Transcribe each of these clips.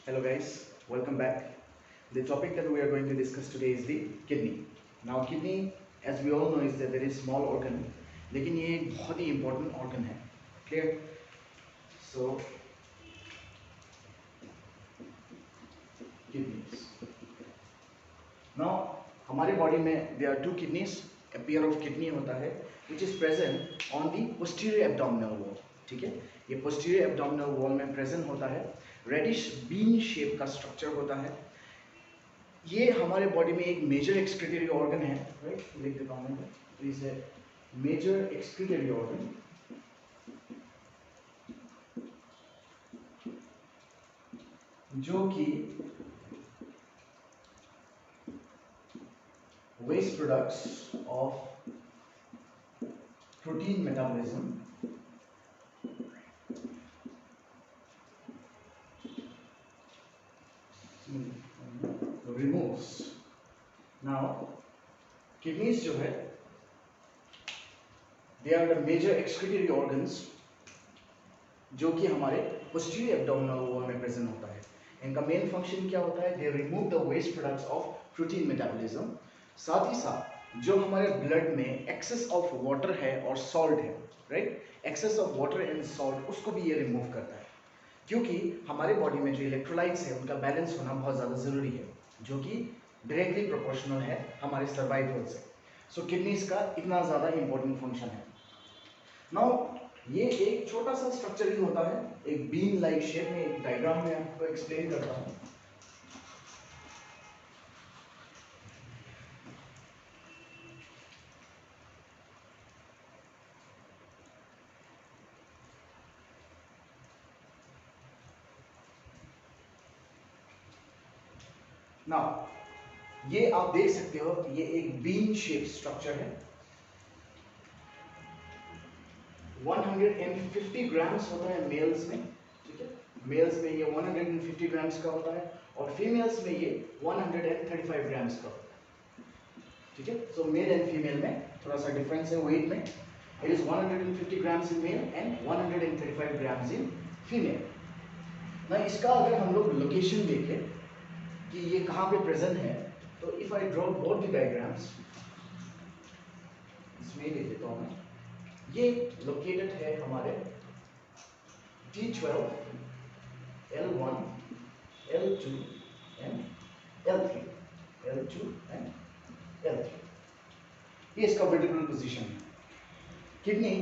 Hello guys, welcome back. The topic that we are going to discuss today is the kidney. Now kidney, as we all know, is a very small organ, लेकिन ये एक बहुत ही important organ है. Clear? So kidneys. Now हमारे body में there are two kidneys. A pair of kidney होता है, which is present on the posterior abdominal wall. ठीक है? ये posterior abdominal wall में present होता है. Reddish bean shape का structure होता है. ये हमारे बॉडी में एक मेजर एक्सक्रीटरी ऑर्गन है, राइट? लिख देता हूँ मैं, is a major excretory organ जो कि waste products of protein metabolism removes. Now kidneys जो है they are the major excretory organs जो कि हमारे posterior abdominal wall में present होता है. इनका मेन फंक्शन क्या होता है? They remove the waste products of protein metabolism. साथ ही साथ जो हमारे ब्लड में excess of water है और salt है, right? excess of water and salt उसको भी ये remove करता है, क्योंकि हमारे बॉडी में जो इलेक्ट्रोलाइट्स है उनका बैलेंस होना बहुत ज़्यादा ज़रूरी है, जो कि डायरेक्टली प्रोपोर्शनल है हमारे सर्वाइवल से. सो किडनीज का इतना ज़्यादा इंपॉर्टेंट फंक्शन है. नाउ ये एक छोटा सा स्ट्रक्चर ही होता है, एक बीन लाइक शेप में. एक डायग्राम में आपको एक्सप्लेन करता हूँ. नाउ ये आप देख सकते हो, ये एक बीन शेप स्ट्रक्चर है. 150 ग्राम्स होता है मेल्स में, ठीक है? मेल्स में ये 150 ग्राम्स का होता है और फीमेल्स में ये 135 ग्राम्स का होता है, ठीक है? सो मेल एंड फीमेल में थोड़ा सा डिफरेंस है वेट में. It is 150 grams in male and 135 grams in female. ना इसका अगर हम लोग लोकेशन देखें कि ये कहाँ पे प्रेजेंट है, तो if I draw both the diagrams, इसमें ले देता हूँ मैं. ये लोकेटेड है हमारे T12, L1, L2 and L3, L2 and L3. ये इसका vertebral position है. Kidney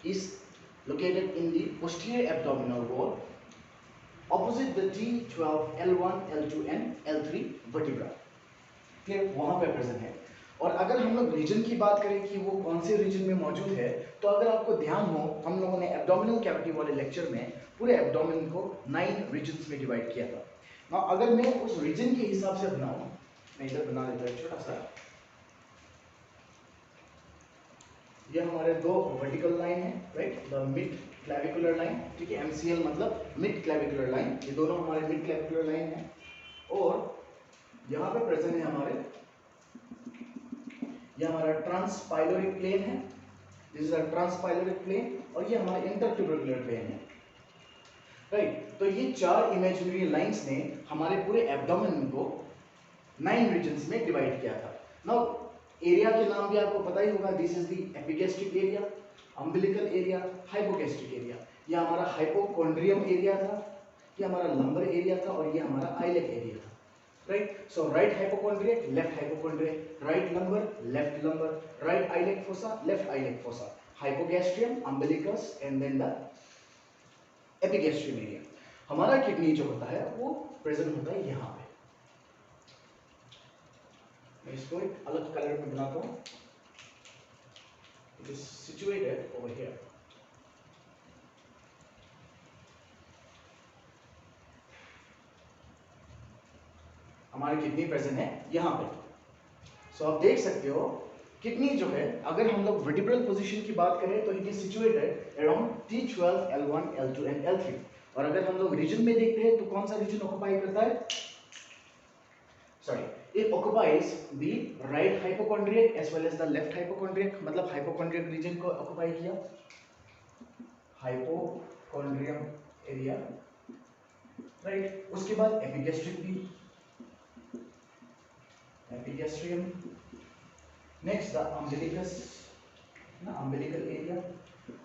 is located in the posterior abdominal wall opposite the T12, L1, L2 and L3 vertebra. Clear? वहां पे प्रेजेंट है. और अगर हम लोग रीजन की बात करें कि वो कौन से रीजन में मौजूद है, तो अगर आपको ध्यान हो, हम लोगों ने एब्डोमिनल कैविटी वाले लेक्चर में पूरे एब्डोमिन को 9 रीजन्स में डिवाइड किया था. ना अगर मैं उस रीजन के हिसाब से बनाऊं, मैं इधर बना देता हूं छोटा सा. ये हमारे दो वर्टिकल लाइन है, right? The mid clavicular line, ठीक है? MCL मतलब मिड क्लेविकुलर लाइन. ये दोनों हमारे मिड क्लेविकुलर लाइन है. और यहाँ पे प्रेजेंट है हमारे, ये हमारा ट्रांसपाइलोरिक प्लेन है. This is a transpyloric plane. और ये हमारा इंटरट्यूबुलर प्लेन है, राइट? तो ये चार इमेजिनरी लाइंस ने हमारे पूरे एब्डोमेन को 9 रीजन्स में डिवाइड किया था. नाउ एरिया के नाम भी आपको पता ही होगा. This is the epigastric area, umbilical area, hypogastric area. ये हमारा हाइपोकॉन्ड्रियम एरिया था, ये हमारा लंबर एरिया था और ये हमारा आइलेक एरिया था, right? So right hypochondriac, left hypochondriac, right lumbar, left lumbar, right iliac fossa, left iliac fossa, hypogastrium, umbilicus and then the epigastrium area. हमारा किडनी जो होता है वो प्रेजेंट होता है यहाँ पे. मैं इसको एक अलग कलर में बनाता हूँ. It is situated over here. हमारी किडनी प्रेजेंट है यहाँ पे. सो आप देख सकते हो किडनी जो है, अगर हम लोग वर्टिब्रल पोजीशन की बात करें तो it is situated around T12, L1, L2 and L3. और अगर हम लोग रीजन में देखते हैं तो कौन सा रीजन ऑक्युपाई करता है? Sorry, it occupies the right hypochondriac as well as the left hypochondriac. मतलब हाइपोकॉन्ड्रियक रीजन को ऑक्युपाई किया, हाइपोकॉन्ड्रियम एरिया, राइट। उसके बाद एपिगैस्ट्रिक भी, एपिगैस्ट्रियम। नेक्स्ट द अम्बिलिकस, ना अम्बिलिकल एरिया,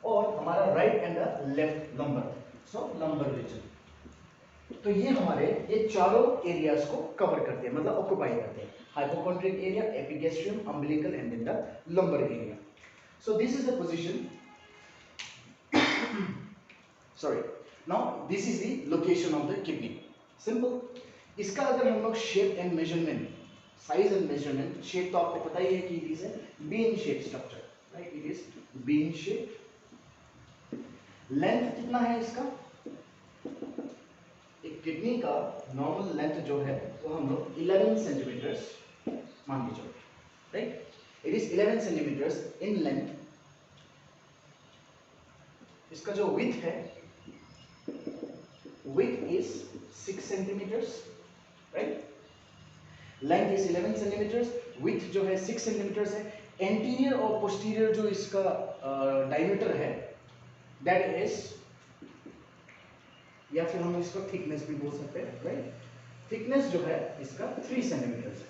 और हमारा right and the left lumbar, so lumbar region. तो ये हमारे ये चारों एरियाज को कवर करते हैं, मतलब ऑक्युपाई करते हैं, hypochondriac area, epigastrium, umbilical and then the lumbar area. So this is the position, sorry, now this is the location of the kidney, simple। इसका अगर हम लोग shape and measurement, size and measurement, shape तो आपको पता ही है कि it is a bean shape structure, right, it is bean shape. Length कितना है इसका, एक किडनी का नॉर्मल लेंथ जो है वो हम लोग 11 सेंटीमीटर्स मान के चलो, right, it is 11 centimetres in length. इसका जो विड्थ है, width is 6 centimeters, right? Length is 11 centimeters, width जो है 6 centimeters है। Anterior और posterior जो इसका diameter है, that is, या फिर हम इसको thickness भी बोल सकते हैं, right? Thickness जो है इसका 3 centimeters है,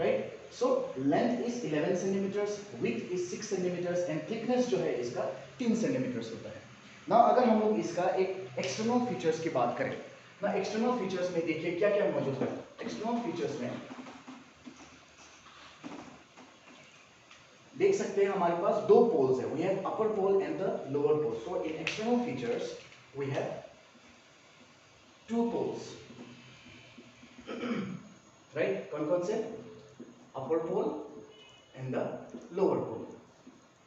right? So length is 11 centimeters, width is 6 centimeters and thickness जो है इसका 3 centimeters होता है। ना अगर हम लोग इसका एक एक्सटर्नल फीचर्स की बात करें, ना एक्सटर्नल फीचर्स में देखिए क्या क्या मौजूद है। एक्सटर्नल फीचर्स में देख सकते हैं हमारे पास दो पोल्स है, we have upper pole and the lower pole. So in external features we have two poles, right. कौन कौन से, upper pole and the lower pole,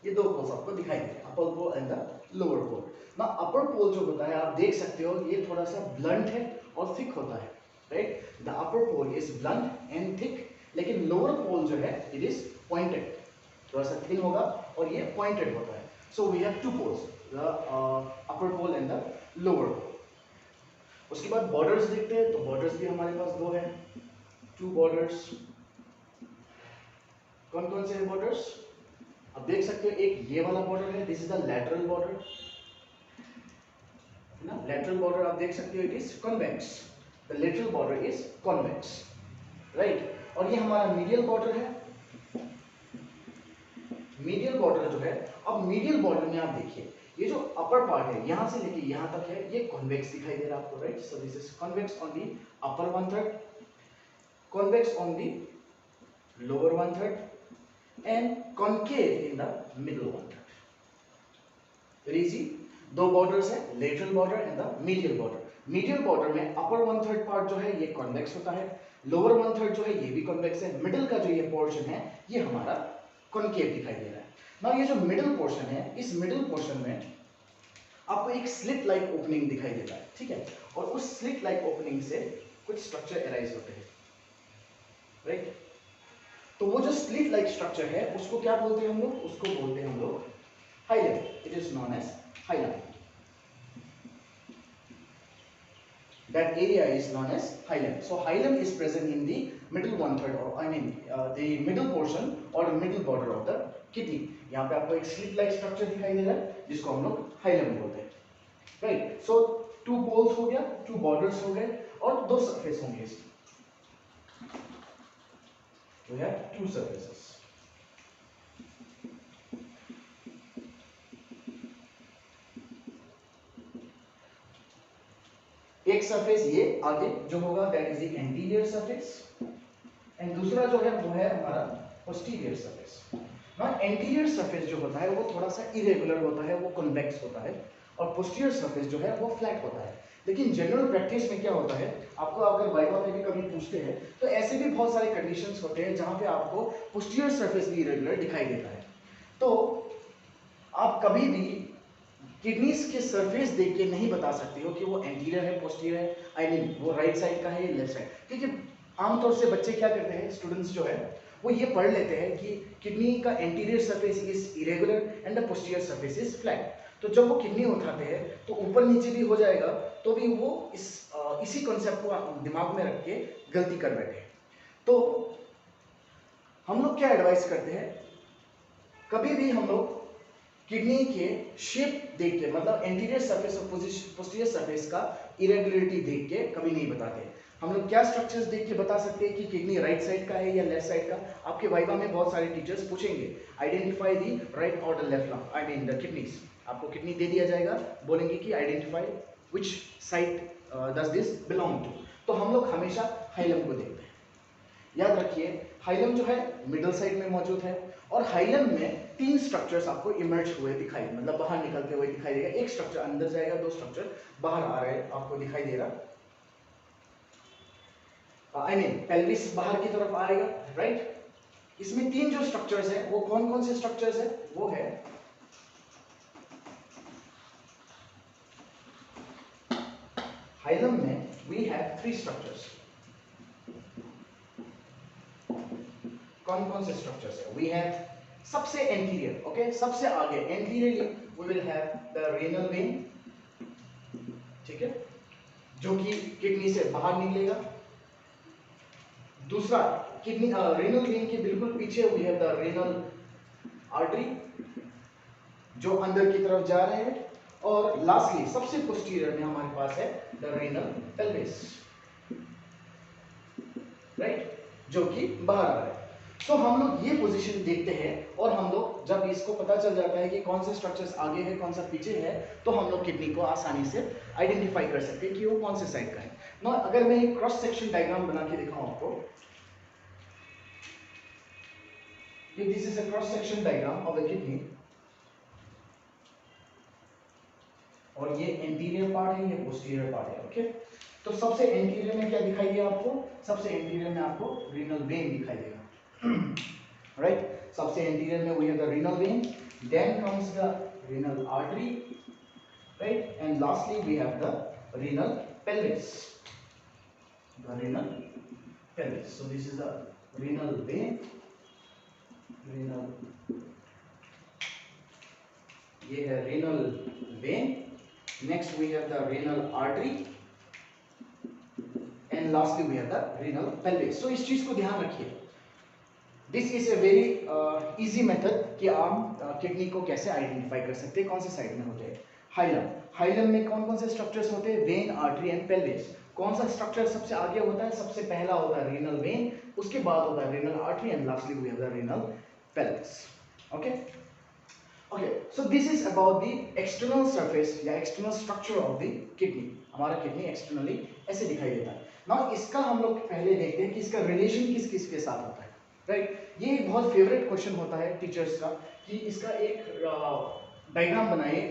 ये दो पोल्स आपको दिखाई देते हैं, upper pole and the lower pole. ना अपर पोल जो होता है आप देख सकते हो ये थोड़ा सा ब्लंट है और थिक होता है, right, the upper pole is blunt and thick, लेकिन लोअर पोल जो है इट इज पॉइंटेड, थोड़ा सा थिन होगा और ये पॉइंटेड होता है। So we have two poles, the upper pole and the lower pole. उसके बाद बॉर्डर्स देखते हैं, तो बॉर्डर्स भी हमारे पास दो है, टू बॉर्डर्स। कौन कौन से हैं बॉर्डर्स, आप देख सकते हो एक ये वाला बॉर्डर है, this is the lateral border, ना लैटरल बॉर्डर आप देख सकते हो it is convex, the lateral border is convex, right. और ये हमारा मीडियल बॉर्डर है, मीडियल बॉर्डर जो है, अब मीडियल बॉर्डर में आप देखिए ये जो अपर पार्ट है यहां से लेके यहां तक है, ये कॉन्वेक्स दिखाई दे रहा है आपको, right. So this is convex on the upper 1/3, convex on the lower 1/3 and concave in the middle 1/3. Very easy। दो बॉर्डर्स है, lateral border and the medial border. Medial border में अपर 1/3 पार्ट जो है ये कॉन्वेक्स होता है, लोअर 1/3 जो है ये भी कॉन्वेक्स है, मिडिल का जो ये पोर्शन है ये हमारा कॉन्केव दिखाई दे रहा है। ना ये जो मिडिल पोर्शन है, इस मिडिल पोर्शन में आपको एक स्लिट लाइक ओपनिंग दिखाई देता है, ठीक है, और उस स्लिट लाइक ओपनिंग से कुछ स्ट्रक्चर एराइज होते हैं, राइट। तो वो जो स्लिट लाइक स्ट्रक्चर है उसको क्या बोलते हैं हम लोग, उसको बोलते हैं हम लोग hilum, it is known as hilum, that area is known as hilum। So hilum is present in the middle 1/3 or I mean the middle portion or middle border of the kidney। यहाँ पे आपको एक slit like structure दिखाई दे रहा है जिसको हम लोग हाइलम बोलते हैं, राइट। सो टू पोल्स हो गया, टू बॉर्डर्स हो गए और दो सरफेस होंगे इसकी, we have two surfaces। एक सरफेस ये आगे जो होगा that is the anterior surface and दूसरा जो है वो है हमारा पोस्टीरियर सरफेस। ना एंटीरियर सरफेस जो होता है वो थोड़ा सा इरेगुलर होता है, वो कन्वेक्स होता है, और पोस्टीरियर सरफेस जो है वो फ्लैट होता है। लेकिन जनरल प्रैक्टिस में क्या होता है, आपको अगर वाइवा में भी कभी पूछते हैं तो ऐसे भी बहुत सारे कंडीशंस होते हैं जहां पे आपको पोस्टीरियर सरफेस भी इरेगुलर दिखाई देता है। तो आप कभी भी किडनीज के सरफेस देख के नहीं बता सकते हो कि वो एंटीरियर है, पोस्टीरियर है, आई मीन वो राइट साइड का है या लेफ्ट साइड, क्योंकि आमतौर से बच्चे क्या करते हैं, स्टूडेंट्स जो है वो ये पढ़ लेते हैं कि किडनी का anterior surface is irregular and the posterior surface is flat. तो जब वो किडनी उठाते हैं तो ऊपर नीचे भी हो जाएगा, तो भी वो इसी कॉन्सेप्ट को दिमाग में रख के गलती कर बैठे हैं। तो हम लोग क्या एडवाइस करते हैं, कभी भी हम लोग किडनी के शेप देख के, मतलब एंटीरियर सरफेस और पोस्टीरियर सरफेस का इरेगुलरिटी देख के कभी नहीं बताते। हम लोग क्या स्ट्रक्चर्स देख के बता सकते हैं कि किडनी राइट साइड का है या लेफ्ट साइड का? आपके वाइवा में बहुत सारे टीचर्स पूछेंगे, आइडेंटिफाई दी राइट और the left lung, I mean the kidneys. आपको किडनी दे दिया जाएगा, बोलेंगे कि identify which side does this belong to. तो हम लोग हमेशा हाइलम को देखते हैं। याद रखिए, हाइलम जो है मिडल साइड में मौजूद है, और हाइलम में 3 स्ट्रक्चर्स आपको इमर्ज हुए दिखाई, मतलब बाहर निकलते हुए दिखाई देगा। एक स्ट्रक्चर अंदर जाएगा, 2 स्ट्रक्चर बाहर आ रहे हैं, आपको दिखाई दे रहा। आई मीन पेल्विस बाहर की तरफ आएगा, राइट। इसमें 3 जो स्ट्रक्चर्स है वो कौन कौन से स्ट्रक्चर्स है? वो है हाइलम में वी हैव 3 स्ट्रक्चर्स। कौन कौन से स्ट्रक्चर्स है? वी हैव सबसे एंटीरियर, ओके, सबसे आगे anteriorly we will have the renal vein, ठीक है, जो कि किडनी से बाहर निकलेगा। दूसरा किडनी रेनल वेन के बिल्कुल पीछे we have the renal artery, जो अंदर की तरफ जा रहे हैं। और लास्टली सबसे पोस्टीरियर में हमारे पास है द रेनल पेल्विस, राइट, जो कि बाहर आ रहा है। तो हम लोग ये पोजीशन देखते हैं, और हम लोग जब इसको पता चल जाता है कि कौन से स्ट्रक्चर्स आगे है कौन सा पीछे है, तो हम लोग किडनी को आसानी से आइडेंटिफाई कर सकते हैं कि वो कौन से साइड का है। ना अगर मैं एक क्रॉस सेक्शन डायग्राम बना के दिखाऊं आपको, if this is a cross section diagram of the kidney, और ये एंटीरियर पार्ट है, ये पोस्टीरियर पार्ट है, ओके। तो सबसे एंटीरियर में क्या दिखाई दिया आपको? सबसे एंटीरियर में आपको रीनल वेन दिखाई देगा, राइट। सबसे एंटीरियर में we have the renal vein, then comes the renal artery, right, and lastly we have the renal pelvis, the renal pelvis. So this is the renal vein, renal, ये है renal vein, next we have the renal artery, and lastly we have the renal pelvis. So इस चीज को ध्यान रखिए, this is a very easy method कि आप kidney को कैसे आइडेंटिफाई कर सकते हैं, कौन से साइड में होते हैं। हाइलम, हाइलम में कौन कौन से स्ट्रक्चर्स होते हैं? When, artery and pelvis. कौन सा स्ट्रक्चर सबसे आगे होता है? सबसे पहला होता है रीनल वेन, उसके बाद होता है renal artery, and lastly we have the renal pelvis, okay. Okay, so this is about the external surface या external structure of the kidney। हमारा किडनी एक्सटर्नली ऐसे दिखाई देता है। नाउ इसका हम लोग पहले देखते हैं कि इसका रिलेशन किस किस के साथ होता है, राइट। ये एक बहुत फेवरेट क्वेश्चन होता है टीचर्स का कि इसका एक डायग्राम बनाइए।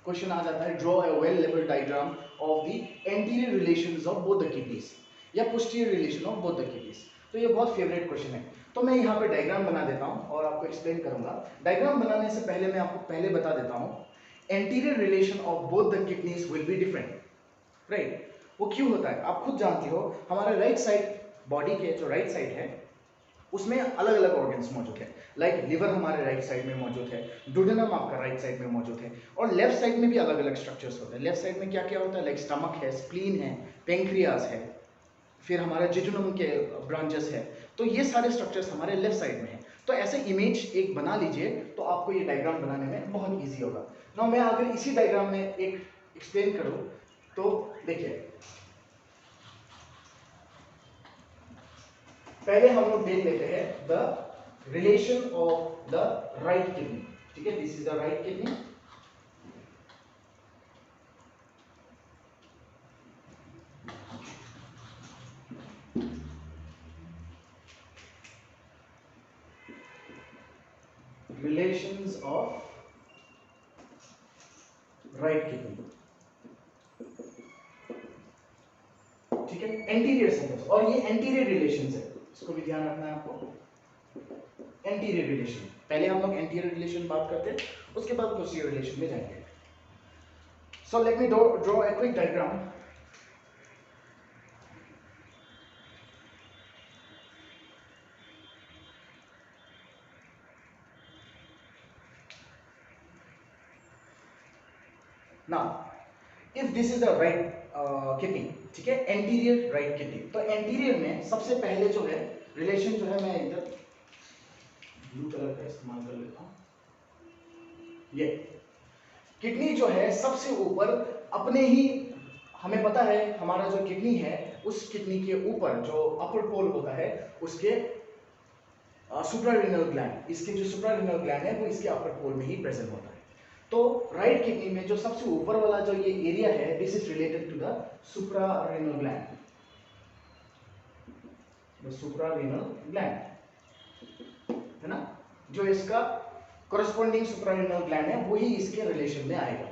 क्वेश्चन आ जाता है, draw a well labelled diagram of the anterior relations of both the kidneys या posterior relation of both the kidneys. तो ये बहुत फेवरेट क्वेश्चन है। तो मैं यहाँ पे डायग्राम बना देता हूँ और आपको एक्सप्लेन करूंगा। डायग्राम बनाने से पहले मैं आपको पहले बता देता हूँ, anterior relation of both the kidneys will be different, right. वो क्यों होता है आप खुद जानते हो। हमारे राइट साइड बॉडी के जो राइट साइड है उसमें अलग अलग ऑर्गन्स मौजूद है। लाइक लिवर हमारे राइट साइड में मौजूद है, डुडेनम आपका राइट साइड में मौजूद है, और लेफ्ट साइड में भी अलग अलग स्ट्रक्चर्स होते हैं। लेफ्ट साइड में क्या क्या होता है? लाइक स्टमक है, स्प्लीन है, पेंक्रियाज है, फिर हमारा जिजुनम के ब्रांचेस है। तो ये सारे स्ट्रक्चर्स हमारे लेफ्ट साइड में है। तो ऐसे इमेज एक बना लीजिए तो आपको ये डायग्राम बनाने में बहुत इजी होगा। नाउ मैं अगर इसी डायग्राम में एक एक्सप्लेन करूं तो देखिए, पहले हम लोग देख लेते हैं the relation of the right kidney, ठीक है। This is the right kidney, relations of right kidney, ठीक है। एंटीरियर सेंटर्स, और ये एंटीरियर रिलेशंस है, इसको भी ध्यान रखना है आपको। एंटीरियर रिलेशन, पहले हम लोग एंटीरियर रिलेशन बात करते हैं, उसके बाद पोस्टीरियर रिलेशन में जाएंगे। So let me draw a quick diagram. Now, if this is the right kidney, ठीक है, एंटीरियर राइट किडनी। तो एंटीरियर में सबसे पहले जो है रिलेशन जो है, मैं इधर ब्लू कलर का इस्तेमाल कर लेता हूं। ये किडनी जो है सबसे ऊपर अपने ही हमें पता है हमारा जो किडनी है उस किडनी के ऊपर जो अपर पोल होता है उसके सुप्रारेनल ग्लैंड, इसके जो सुप्रारेनल ग्लैंड है वो इसके अपर पोल में ही प्रेजेंट होता है। तो राइट किडनी में जो सबसे ऊपर वाला जो ये एरिया है this is related to the suprarenal gland, the suprarenal gland है ना, जो इसका कोरस्पोंडिंग सुप्रारेनल ग्लैंड है वही इसके रिलेशन में आएगा।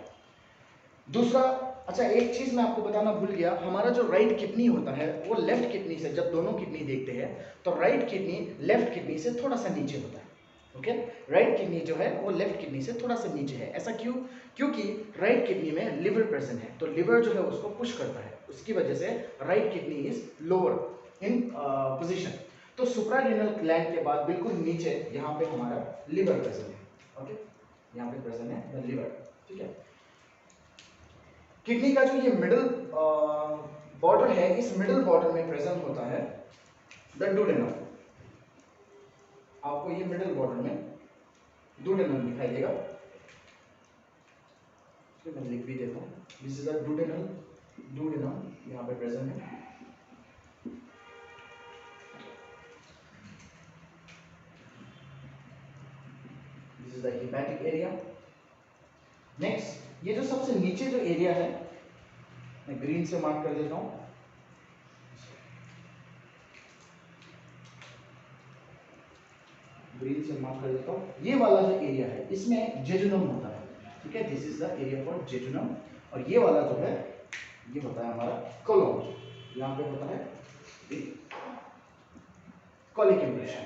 दूसरा, अच्छा एक चीज मैं आपको बताना भूल गया, हमारा जो राइट किडनी होता है वो लेफ्ट किडनी से, जब दोनों किडनी देखते हैं तो राइट किडनी लेफ्ट किडनी से थोड़ा सा नीचे होता है। ओके, राइट किडनी जो है वो लेफ्ट किडनी से थोड़ा सा नीचे है। ऐसा क्यों? क्योंकि राइट किडनी में लिवर प्रेजेंट है, तो लिवर जो है उसको पुश करता है, उसकी वजह से right kidney is lower in position. तो सुप्रारेनल ग्लैंड के बाद बिल्कुल नीचे यहाँ पे हमारा लिवर प्रेजेंट है। ओके, यहाँ पे प्रेजेंट है लिवर। ठीक है, किडनी का जो ये मिडिल बॉर्डर है, इस मिडिल बॉर्डर में प्रेजेंट होता है द डुडेनम। आपको ये मिडिल बॉर्डर में डुडेनम दिखाई देगा, मैं लिख भी देता हूँ, this is the duodenum, duodenum यहाँ पे प्रेजेंट है। This is the hepatic area. Next, ये जो सबसे नीचे जो एरिया है मैं ग्रीन से मार्क कर देता हूँ, ग्रीन से मार्क कर देता हूँ, ये वाला जो एरिया है इसमें जेजुनम होता है। ठीक है, this is the area for jejunum. और ये वाला जो है ये होता है हमारा कोलोन, यहाँ पे होता है कॉलिक इंप्रेशन।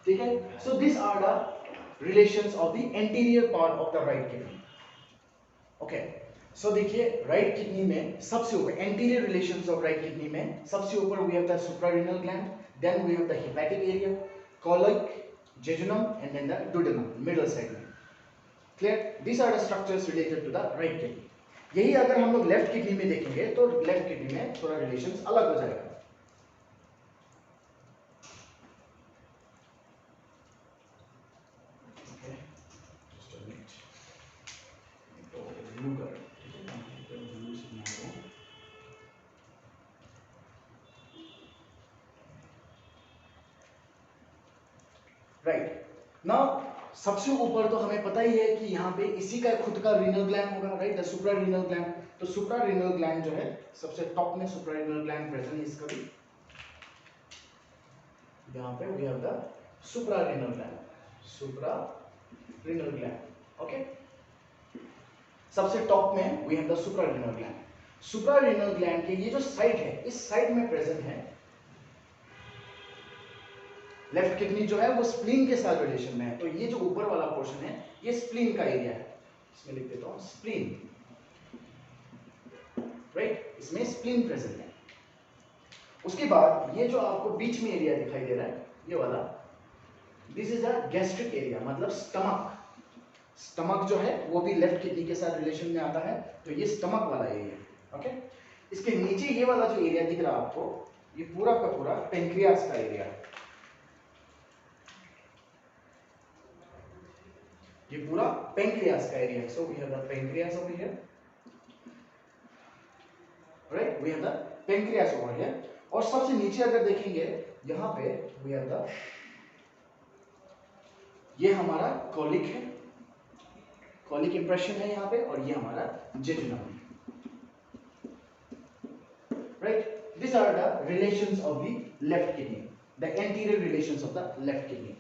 ठीक है, so this are the relations of the anterior part of the right kidney. Okay, so देखिए राइट किडनी में सबसे ऊपर anterior relations of right kidney में सबसे ऊपर we have the suprarenal gland, then we have the hepatic area, colic, jejunum and then the duodenum middle side में। Clear? These are the structures related to the right kidney. यही अगर हम लोग left kidney में देखेंगे तो left kidney में थोड़ा रिलेशंस अलग हो जाएगा। Okay, just a minute. तो ब्लू कर, ठीक है, ब्लू से बनाऊंगा। राइट, नाउ सबसे ऊपर तो हमें पता ही है कि यहाँ पे इसी का खुद का रीनल ग्लैंड होगा, राइट, द सुप्रारेनल ग्लैंड। तो सुप्रारेनल ग्लैंड जो है सबसे टॉप में सुप्रारेनल ग्लैंड प्रेजेंट है इसका भी, यहाँ पे we have the suprarenal gland, suprarenal gland. Okay, सबसे टॉप में we have the suprarenal gland. Suprarenal gland के ये जो साइड है इस साइड में प्रेजेंट है लेफ्ट किडनी जो है वो स्प्लीन के साथ रिलेशन में है। तो ये जो ऊपर वाला पोर्शन है ये स्प्लीन का एरिया है, इसमें लिख देता हूं स्प्लीन, राइट, इसमें स्प्लीन प्रेजेंट है। उसके बाद ये जो आपको बीच में एरिया दिखाई दे रहा है ये वाला, this is a gastric area, मतलब स्टमक। स्टमक जो है वो भी लेफ्ट किडनी के साथ रिलेशन में आता है, तो ये स्टमक वाला एरिया है। ओके, इसके नीचे ये वाला जो एरिया दिख रहा है आपको, ये पूरा का पूरा पेनक्रियास का एरिया है। ये पूरा पेनक्रियास का एरिया है। So we have the pancreas over here, right, we have the pancreas over here. और सबसे नीचे अगर देखेंगे यहां पे वी हैव द, ये हमारा कॉलिक है, कॉलिक इंप्रेशन है यहाँ पे, और ये हमारा जेजुनम है, राइट। This are the relations of the left kidney, the anterior relations of the left kidney.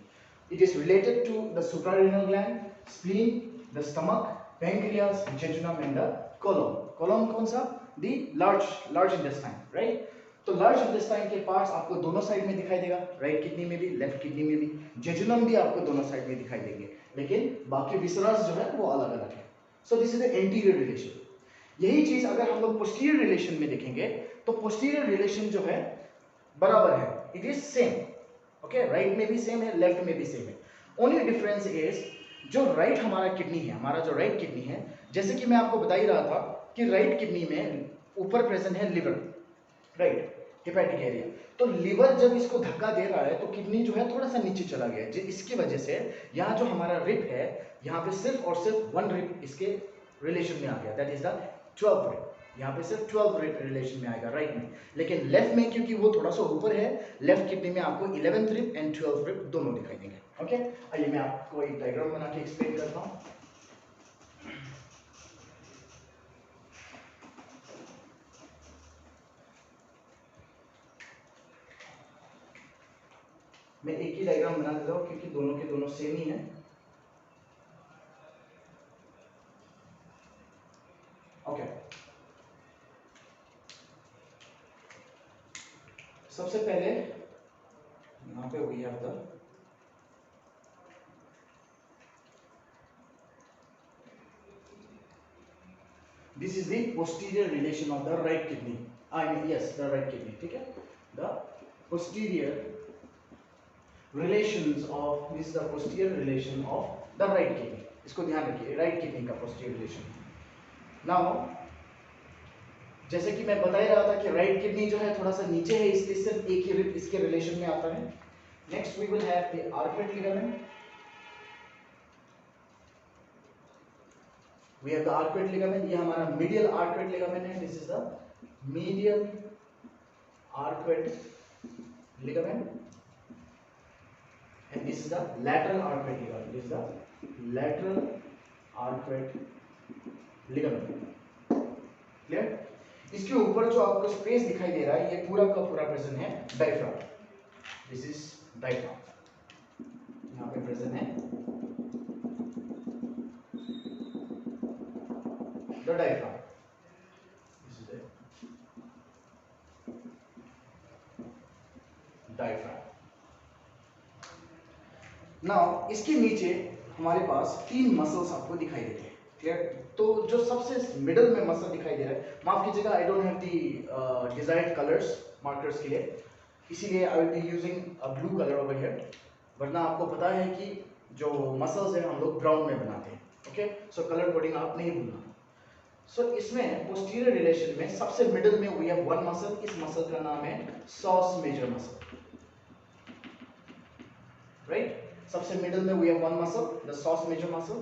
It is related to the suprarenal gland, spleen, the stomach, pancreas, jejunum and the colon. Colon कौन सा? The large intestine, right? तो large intestine के parts आपको दोनों side में दिखाई देगा, right kidney में भी, लेफ्ट किडनी में भी। जेजुनम भी आपको दोनों साइड में दिखाई देंगे, लेकिन बाकी विसरास जो है वो अलग अलग है। So this is the anterior relation. यही चीज अगर हम लोग पोस्टीरियर रिलेशन में देखेंगे तो पोस्टीरियर रिलेशन जो है बराबर है, it is same. Okay, right में भी सेम है, लेफ्ट में भी सेम है। ओनली डिफरेंस इज जो राइट हमारा किडनी है, हमारा जो राइट किडनी है, जैसे कि मैं आपको बता ही रहा था कि राइट किडनी में ऊपर प्रेजेंट है लिवर, राइट, हेपेटिक एरिया। तो लिवर जब इसको धक्का दे रहा है तो किडनी जो है थोड़ा सा नीचे चला गया है, इसकी वजह से यहाँ जो हमारा रिप है यहाँ पे सिर्फ और सिर्फ वन रिप इसके रिलेशन में आ गया, that is the 12th rib. यहाँ पे सिर्फ 12 रिलेशन में आएगा राइट में, लेकिन लेफ्ट में क्योंकि वो थोड़ा सा ऊपर है, लेफ्ट किडनी में आपको 11th rib end 12th rib दोनों दिखाई देंगे। ओके, आइए मैं आपको एक डायग्राम बना के एक्सप्लेन करता हूँ। मैं एक ही डायग्राम बना देता हूँ क्योंकि दोनों के दोनों सेम ही है। ओके, सबसे पहले यहाँ पे हुई है the this is the posterior relation of the right kidney, I mean yes the right kidney, ठीक है, the posterior relations of this is the posterior relation of the right kidney, इसको ध्यान रखिए, राइट किडनी का posterior relation। Now जैसे कि मैं बता ही रहा था कि राइट किडनी जो है थोड़ा सा नीचे है, इसलिए सिर्फ एक ही रिब इसके रिलेशन में आता है। Next we will have the arcuate ligament, we have the arcuate ligament, ये हमारा मीडियल आर्कुएट लिगामेंट है, this is the medial arcuate ligament and this is the lateral arcuate ligament, this is the lateral arcuate ligament, clear। इसके ऊपर जो आपको space दिखाई दे रहा है ये पूरा का पूरा प्रेजेंट है डायफ्राम, दिस इज डायफ्राम, यहाँ पे प्रेजेंट है the diaphragm, this is diaphragm. Now इसके नीचे हमारे पास 3 मसल्स आपको दिखाई देते हैं, क्लियर। तो जो सबसे मिडल में मसल दिखाई दे रहा है, माफ कीजिएगा I don't have the desired colours markers के लिए, इसीलिए I will be using a blue colour over here, वरना आपको पता है कि जो मसल्स है हम लोग ब्राउन में बनाते हैं। ओके, सो कलर कोडिंग आप नहीं भूलना। सो इसमें पोस्टीरियर रिलेशन में सबसे मिडल में वी हैव वन मसल, इस मसल का नाम है सॉस मेजर मसल, राइट। सबसे मिडल में we have one muscle, the psoas major muscle,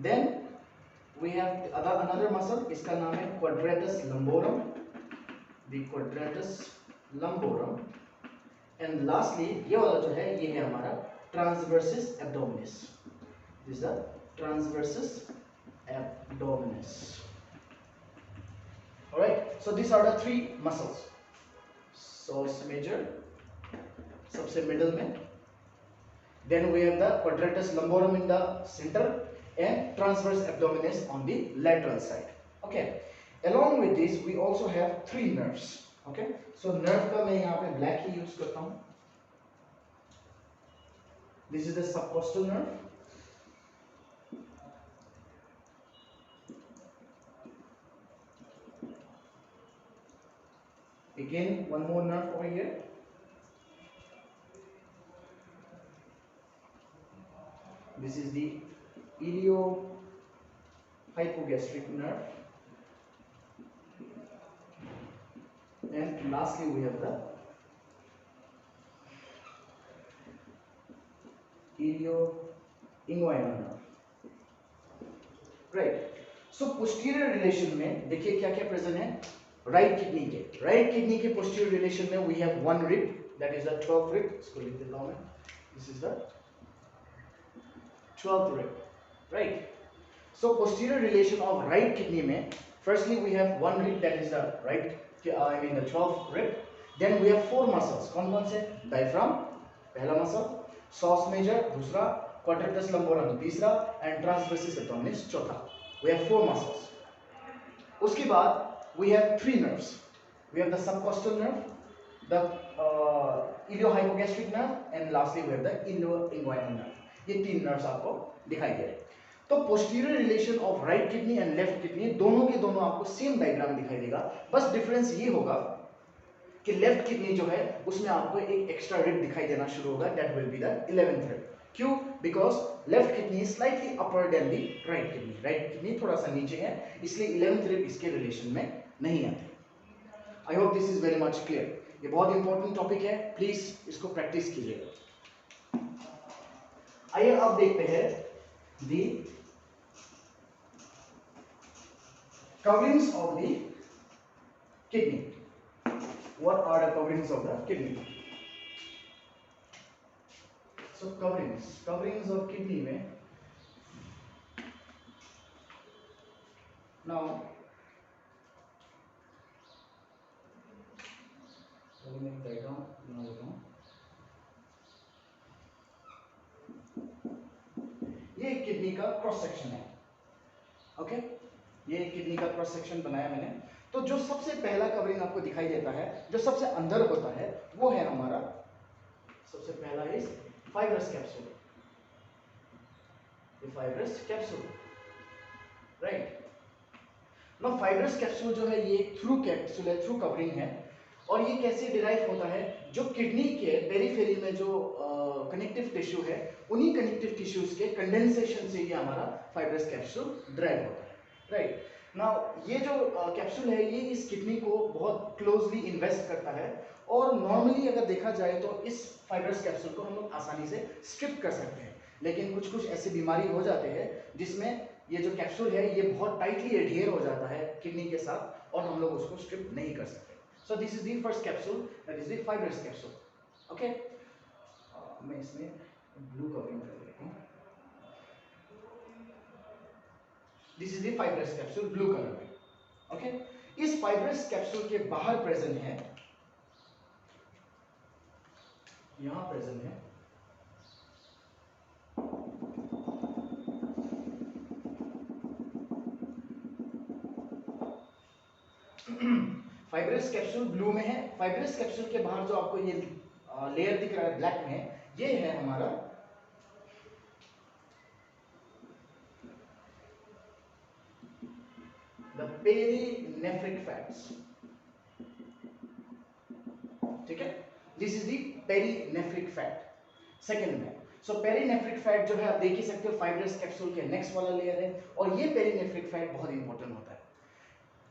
then we have another muscle, इसका नाम है quadratus lumborum, the quadratus lumborum, and lastly ये वाला जो है ये है हमारा transversus abdominis, this is the transversus abdominis, alright। So these are the 3 muscles, psoas major सबसे मिडल में, then we have the quadratus lumborum in the center and transverse abdominis on the lateral side, okay। Along with this we also have 3 nerves, okay। So nerve का मैं यहाँ पे black ही use करता हूँ, this is the subcostal nerve, again one more nerve over here, this is the iliohypogastric nerve, and lastly we have the ilioinguinal nerve, right। So posterior relation में देखिए क्या क्या प्रेजेंट है, राइट किडनी के posterior relation में we have one rib, that is the 12th rib, इसको लिख देता हूँ मैं, this is the 12th rib, right। So posterior relation of right kidney में firstly we have one rib, that is the right, I mean the 12th rib, then we have 4 muscles, कौन कौन से, diaphragm पहला muscle, psoas major दूसरा, quadratus lumborum तीसरा, and transversus abdominis चौथा, we have 4 muscles। उसके बाद we have 3 nerves, we have the subcostal nerve, the iliohypogastric nerve, and lastly we have the ilioinguinal nerve, ये 3 nerves आपको दिखाई दे रहे हैं। तो posterior relation of right kidney and left kidney दोनों के दोनों आपको सेम डायग्राम दिखाई देगा, बस डिफरेंस ये होगा कि लेफ्ट किडनी जो है उसमें आपको एक एक्स्ट्रा रिब दिखाई देना शुरू होगा, that will be the 11th rib. क्यों? Because left kidney is slightly upper than the right kidney, right kidney थोड़ा सा नीचे है, इसलिए 11th रिब इसके रिलेशन में नहीं आते। I hope this is very much clear, ये बहुत इंपॉर्टेंट टॉपिक है, प्लीज इसको प्रैक्टिस कीजिएगा। आइए अब देखते हैं दी coverings of the kidney. What are the coverings of the kidney? So coverings of kidney में now मैं डायग्राम बना देता हूँ। ये किडनी का क्रॉस सेक्शन है, ओके ये किडनी का क्रॉस सेक्शन बनाया मैंने। तो जो सबसे पहला कवरिंग आपको दिखाई देता है, जो सबसे अंदर होता है, वो है हमारा सबसे पहला इज फाइब्रस कैप्सूल। ये fibrous capsule, right. Now fibrous capsule जो है ये थ्रू कैप्सूल है, थ्रू कवरिंग है। और ये कैसे डिराइव होता है, जो किडनी के पेरिफेरी में जो कनेक्टिव टिश्यू है, उन्हीं कनेक्टिव टिश्यूज के कंडेंसेशन से ये हमारा फाइब्रस कैप्सूल ड्राइव होता है, राइट। नाउ ये जो कैप्सूल है ये इस किडनी को बहुत क्लोजली इन्वेस्ट करता है। और नॉर्मली अगर देखा जाए तो इस फाइब्रस कैप्सूल को हम लोग आसानी से स्ट्रिप कर सकते हैं, लेकिन कुछ कुछ ऐसी बीमारी हो जाते हैं जिसमें ये जो कैप्सूल है ये बहुत टाइटली एडहियर हो जाता है किडनी के साथ और हम लोग उसको स्ट्रिप नहीं कर सकते। So this is the first capsule, that is the fibrous capsule. Okay? मैं इसमें blue covering कर देता हूँ। This is the fibrous capsule, blue color में। Okay? इस fibrous capsule के बाहर present है, यहाँ present है फाइब्रस कैप्सूल ब्लू में है। फाइब्रस कैप्सूल के बाहर जो आपको ये लेयर दिख रहा है ब्लैक में, ये है हमारा द पेरीनेफ्रिक फैट्स, ठीक है। This is the perinephric fat second में। सो पेरीनेफ्रिक फैट जो है आप देख ही सकते हो फाइब्रस कैप्सूल के नेक्स्ट वाला लेयर है। और ये पेरीनेफ्रिक फैट बहुत इंपॉर्टेंट होता है।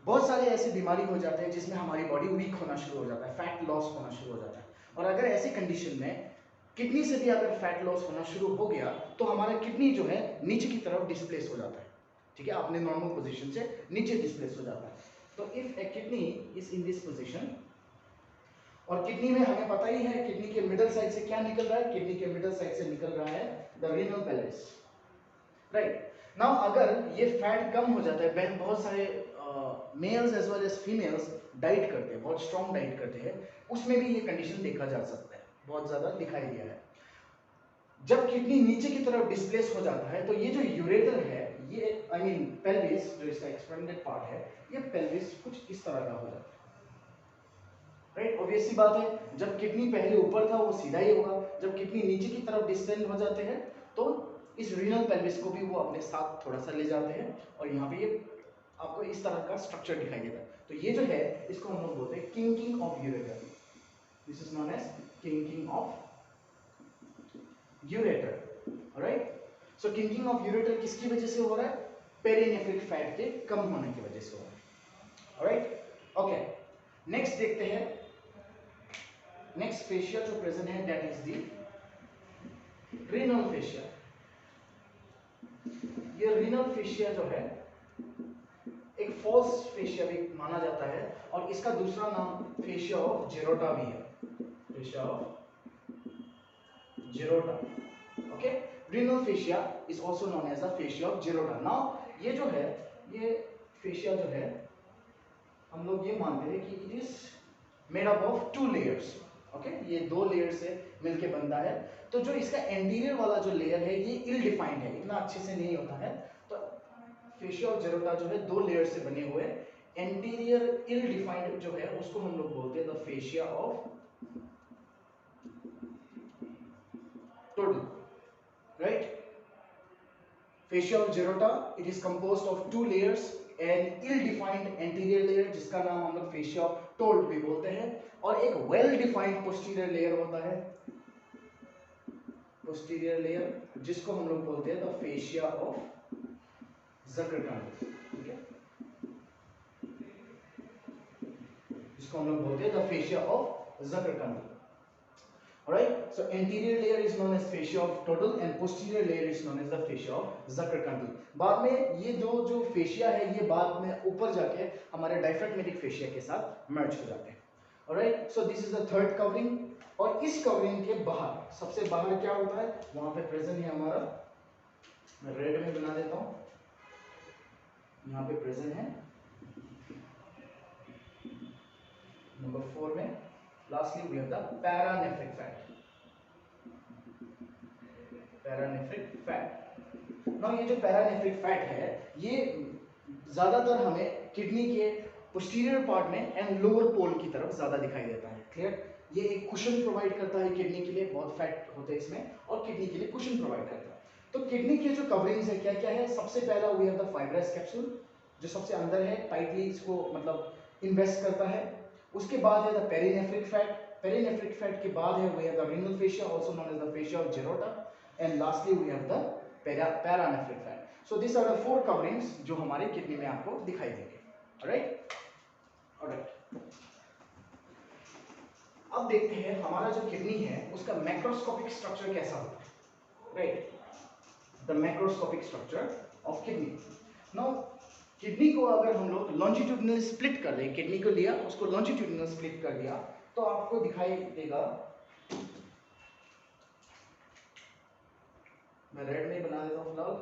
बहुत सारे ऐसी बीमारी हो जाते हैं जिसमें हमारी बॉडी वीक होना शुरू हो जाता है, फैट लॉस होना शुरू हो जाता है। और अगर ऐसी कंडीशन में किडनी से भी अगर फैट लॉस होना शुरू हो गया तो हमारा किडनी जो है नीचे की तरफ डिस्प्लेस हो जाता है, ठीक है, अपने नॉर्मल पोजीशन से नीचे डिस्प्लेस हो जाता है। तो if A kidney is in this position, और किडनी में हमें पता ही है किडनी के मिडल साइड से क्या निकल रहा है, किडनी के मिडल साइड से निकल रहा है the renal pelvis, right. Now अगर ये फैट कम हो जाता है, बहुत सारे males as well as females diet करते हैं, बहुत स्ट्रॉन्ग डाइट करते हैं, उसमें भी ये कंडीशन देखा जा सकता है, बहुत ज्यादा दिखाई दिया है। जब किडनी नीचे की तरफ डिस्प्लेस हो जाता है तो ये जो यूरेटर है, ये आई मीन पेल्विस, जो इसका एक्सपेंडेड पार्ट है, ये पेल्विस कुछ इस तरह का हो जाता है, राइट। ऑब्वियस सी बात है, जब किडनी पहले ऊपर था वो सीधा ही होगा, जब किडनी नीचे की तरफ डिस्टेंड हो जाते हैं तो इस रीनल पेल्विस को भी वो अपने साथ थोड़ा सा ले जाते हैं और यहाँ पे ये आपको इस तरह का स्ट्रक्चर दिखाई देता है। तो ये जो है इसको हम लोग बोलते हैं kinking of ureter. This is known as kinking of ureter, alright. So kinking of ureter किसकी वजह से हो रहा है, पेरीनेफ्रिक फैट के कम होने की वजह से हो रहा है, ऑलराइट। ओके, नेक्स्ट देखते हैं, नेक्स्ट फेशिया जो प्रेजेंट है that is the renal fascia. ये रीनल फेशिया जो है एक फॉल्स फेशिया भी माना जाता है और इसका दूसरा नाम फेशिया ऑफ जेरोटा भी है, fascia of Gerota, okay. Renal fascia is also known as the fascia of Gerota. Now ये जो है, ये फेशिया जो है हम लोग ये मानते हैं कि it is made up of 2 layers, okay. ये 2 लेयर से मिलके बनता है। तो जो इसका एंटीरियर वाला जो लेयर है ये इल डिफाइंड है, इतना अच्छे से नहीं होता है। तो फेशिया ऑफ जेरोटा जो है 2 लेयर से बने हुए, एंटीरियर इल डिफाइंड जो है उसको हम लोग बोलते हैं the fascia of Toldt, right. Fascia of Gerota it is composed of 2 layers, an ill defined anterior layer जिसका नाम हम लोग फेशिया ऑफ टोल्ड भी बोलते हैं, और एक वेल डिफाइंड पोस्टीरियर लेयर होता है, पोस्टीरियर लेयर जिसको हम लोग बोलते हैं द फेशिया ऑफ ज़करकंड, ठीक है, जिसको हम लोग बोलते हैं the fascia of Zuckerkandl. Alright, so anterior layer is known as fascia of Tuttle and posterior layer is known as the fascia of Zuckerkandl. बाद में ये जो fascia है ये बाद में ऊपर जाके हमारे diaphragmatic fascia के साथ merge हो जाते हैं. Alright, so this is the third covering. और इस covering के बाहर सबसे बाहर क्या होता है वहां पे present है हमारा, मैं रेड में बना देता हूँ, यहाँ पे present है नंबर 4 में. Lastly, we have the paranephric fat. Paranephric fat. Now ये जो paranephric fat है, ये ज़्यादातर हमें किडनी के posterior part में and lower pole की तरफ ज़्यादा दिखाई देता है. Clear? ये एक cushion provide करता है किडनी के लिए, बहुत fat होते हैं इसमें, और किडनी के लिए cushion provide करता है. तो किडनी के जो coverings है क्या क्या है? सबसे पहला we have the fibrous capsule, जो सबसे अंदर है, tightly इसको मतलब invest करता है. उसके बाद है the perinephric fat. Perinephric fat के बाद है we have the renal fascia, also known as the fascia of Geroda, and lastly we have the paranephric fat. So these are the 4 coverings जो हमारे किडनी में आपको दिखाई देंगे. Alright. अब देखते हैं हमारा जो किडनी है उसका मैक्रोस्कोपिक स्ट्रक्चर कैसा होता है. Right. The macroscopic structure of kidney. Now kidney को अगर हम लोग लॉन्जिट्यूडिनल स्प्लिट कर दें, किडनी को लिया उसको लॉन्जिट्यूडिनल स्प्लिट कर दिया तो आपको दिखाई देगा, मैं रेड में बना देता हूं फिलहाल,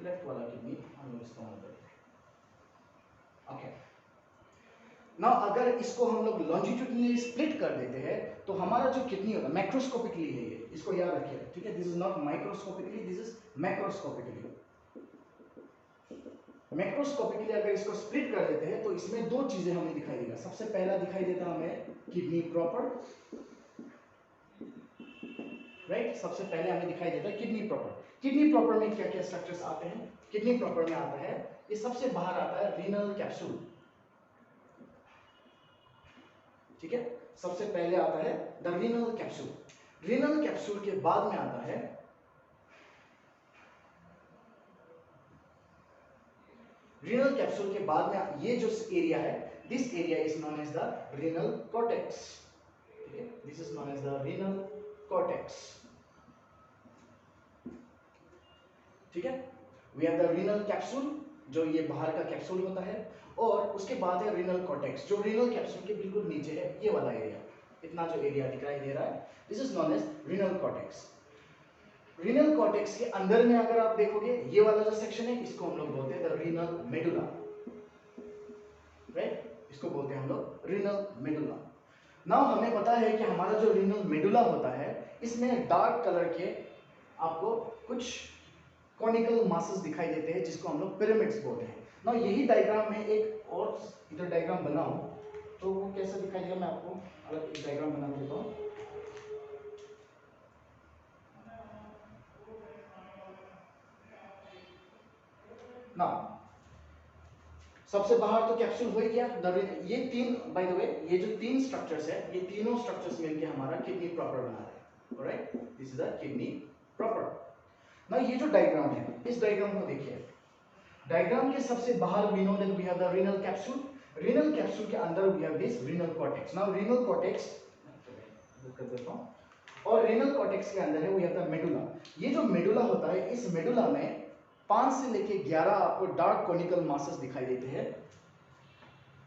लेफ्ट वाला किडनी हम लोग इस्तेमाल करते हैं. ओके, नाउ अगर इसको हम लोग लॉन्जिट्यूडिनली स्प्लिट कर देते हैं तो हमारा जो किडनी होगा मैक्रोस्कोपिकली है, ये इसको याद रखिए, ठीक है. This is not microscopically, this is macroscopically. Macroscopically अगर इसको स्प्लिट कर देते हैं तो इसमें 2 चीजें हमें दिखाई देगा. सबसे पहला दिखाई देता हमें किडनी प्रॉपर, राइट. सबसे पहले हमें दिखाई देता है किडनी प्रॉपर. किडनी प्रॉपर में क्या क्या स्ट्रक्चर्स आते हैं? किडनी प्रॉपर में आता है, ये सबसे बाहर आता है रीनल कैप्सूल, ठीक है. सबसे पहले आता है the renal capsule. Renal capsule के बाद में आता है रीनल कैप्सूल के बाद में ये जो एरिया है, this area is known as the renal cortex, ठीक है. This is known as the renal cortex, ठीक है. We have the renal capsule, जो ये बाहर का कैप्सूल होता है, और उसके बाद है रीनल कॉर्टेक्स, जो रीनल कैप्सूल के बिल्कुल नीचे है, ये वाला एरिया, इतना जो एरिया दिखाई दे रहा है, this is known as renal cortex. Renal cortex के अंदर में अगर आप देखोगे ये वाला जो सेक्शन है इसको हम लोग बोलते हैं द रीनल मेडुला, राइट. इसको बोलते हैं हम लोग रीनल मेडुला. नाउ हमें पता है कि हमारा जो रीनल मेडुला होता है इसमें डार्क कलर के आपको कुछ कॉनिकल मासेस दिखाई देते हैं जिसको हम लोग पिरामिड्स बोलते हैं. नाउ यही डायग्राम में एक और इधर डायग्राम बनाऊं तो वो कैसा दिखाई देगा, मैं आपको अलग एक डायग्राम बना देता हूं. ना सबसे बाहर तो कैप्सूल हो ही गया. ये 3, बाय द वे ये जो 3 स्ट्रक्चर्स है, ये तीनों स्ट्रक्चर्स मिलके हमारा किडनी प्रॉपर बना रहे हैं. Alright, this is the kidney proper. ना ये जो डायग्राम है, इस डायग्राम को देखिए. डायग्राम के सबसे बाहर we know that we have the renal capsule. Renal capsule के अंदर we have this renal cortex. Now renal cortex कर देता हूं, और रीनल कॉर्टेक्स के अंदर है वी हैव द मेडुला. ये जो मेडुला होता है, इस मेडुला में 5 से लेके 11 आपको डार्क कॉनिकल मासेस दिखाई देते हैं,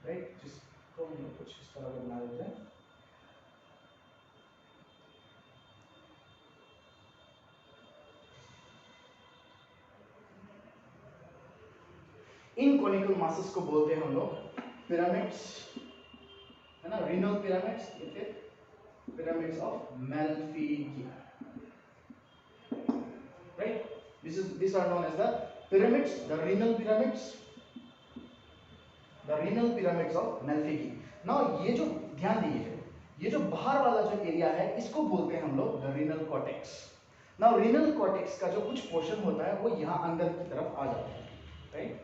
राइट. जिसको हम लोग कुछ इस तरह बना देते हैं. इन कॉनिकल मासेस को बोलते हैं हम लोग पिरामिड्स, है ना. रीनल पिरामिड्स, या फिर pyramids of Malpighi, right. These are known as the pyramids, the renal pyramids, the renal pyramids of Malpighi. Now ये जो ध्यान दीजिए, ये जो बाहर वाला जो एरिया है इसको बोलते हैं हम लोग the renal cortex. Now renal cortex का जो कुछ पोर्शन होता है वो यहाँ अंदर की तरफ आ जाता है, राइट.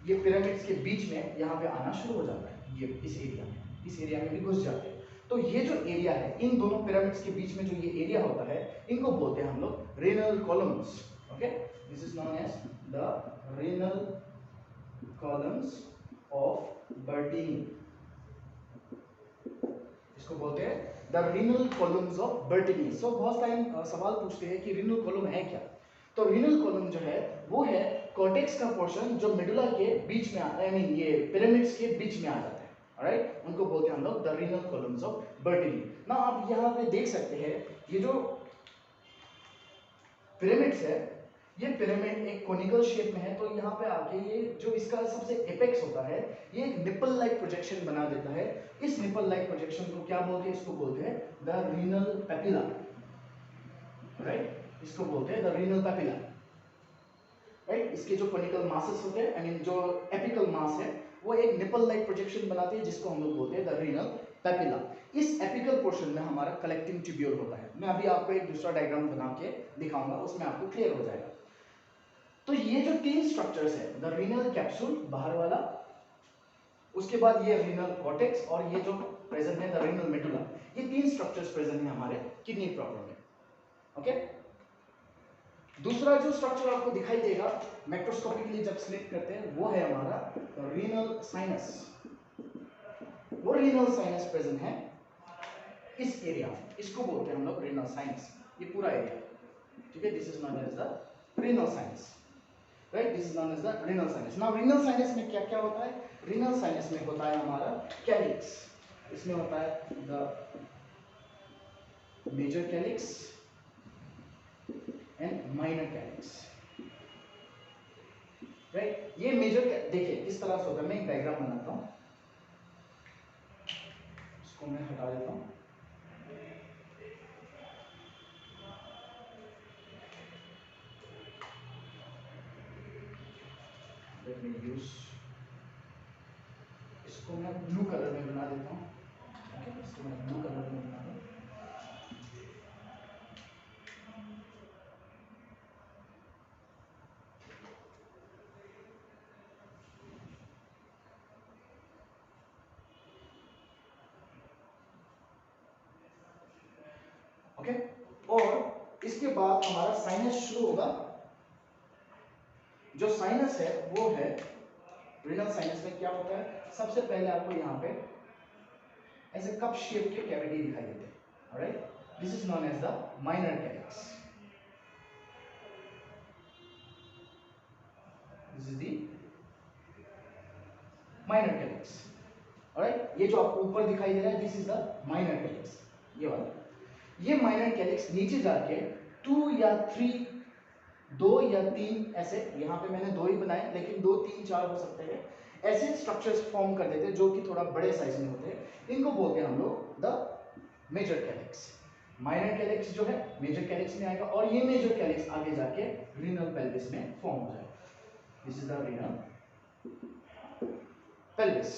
ये पिरामिड्स के बीच में यहाँ पे आना शुरू हो जाता है, ये इस एरिया में भी घुस जाते हैं. तो ये जो एरिया है, इन दोनों पिरामिड्स के बीच में जो ये एरिया होता है, इनको बोलते हैं हम लोग renal columns. Okay, this is known as the renal columns of Bertini, इसको बोलते हैं the renal columns of Bertini. So बहुत टाइम सवाल पूछते हैं कि रीनल कॉलम है क्या। तो रीनल कॉलम जो है वो है कॉर्टेक्स का पोर्शन जो मेडुला के बीच में आई मीन ये पिरामिड्स के बीच में आ जाता है, ऑलराइट, उनको बोलते हैं हम लोग द रीनल कॉलम्स ऑफ बर्टीनी। ना आप यहाँ पे देख सकते हैं ये जो पिरामिड्स है, ये पिरामिड एक कोनिकल शेप में है, तो यहाँ पे आके ये जो इसका सबसे एपेक्स होता है ये एक निपल लाइक प्रोजेक्शन बना देता है। इस निपल लाइक प्रोजेक्शन को क्या बोलते हैं, इसको बोलते हैं द रीनल पैपिला, राइट, इसको बोलते हैं द रीनल पैपिला, राइट। इसके जो कोनिकल मासेस होते हैं आई मीन जो एपिकल मास है वो एक निपल लाइक प्रोजेक्शन बनाते हैं जिसको हम लोग बोलते हैं द रीनल पैपिला। इस एपिकल पोर्शन में हमारा कलेक्टिंग ट्यूब्यूल होता है। मैं अभी आपको एक दूसरा डायग्राम बना के दिखाऊंगा, उसमें आपको क्लियर हो जाएगा। तो ये जो तीन स्ट्रक्चर्स है, द रीनल कैप्सूल बाहर वाला, उसके बाद ये रीनल कॉर्टेक्स और ये जो प्रेजेंट है द रीनल मेडुला, ये तीन स्ट्रक्चर्स प्रेजेंट है हमारे किडनी प्रॉब्लम में, ओके। दूसरा जो स्ट्रक्चर आपको दिखाई देगा मैक्रोस्कोपिकली जब स्लिट करते हैं वो है हमारा रीनल साइनस। वो रीनल साइनस प्रेजेंट है इस एरिया में, इसको बोलते हैं हम लोग रीनल साइनस, ये पूरा एरिया, ठीक है। This is known as the renal sinus, right, this is known as the renal sinus. Now renal sinus में क्या क्या होता है, रीनल साइनस में होता है हमारा कैलिक्स, इसमें होता है the major calyx and minor calyx, right. ये मेजर देखिए इस तरह से होता है, मैं एक डायग्राम बनाता हूं, इसको मैं हटा देता हूं। Let me use, इसको मैं ब्लू कलर में बना देता हूँ, ओके, इसको मैं ब्लू कलर में बना दूँ। ओके, और इसके बाद हमारा साइनस शुरू होगा। जो साइनस है वो है रीनल साइनस में क्या होता है, सबसे पहले आपको यहाँ पे ऐसे कप शेप के कैविटी दिखाई देते हैं, alright, this is known as the minor calyx, this is the minor calyx, alright. ये जो आपको ऊपर दिखाई दे रहा है this is the minor calyx, ये वाला। ये माइनर कैलिक्स नीचे जाके 2 या 3, 2 या 3 ऐसे, यहाँ पे मैंने 2 ही बनाए लेकिन 2, 3, 4 हो सकते हैं, ऐसे स्ट्रक्चर्स फॉर्म कर देते हैं जो कि थोड़ा बड़े साइज में होते हैं। इनको बोलते हैं हम लोग the major calyx. Minor calyx जो है मेजर कैलिक्स में आएगा और ये मेजर कैलिक्स आगे जाके रीनल पेल्विस में फॉर्म हो जाएगा, this is the renal pelvis.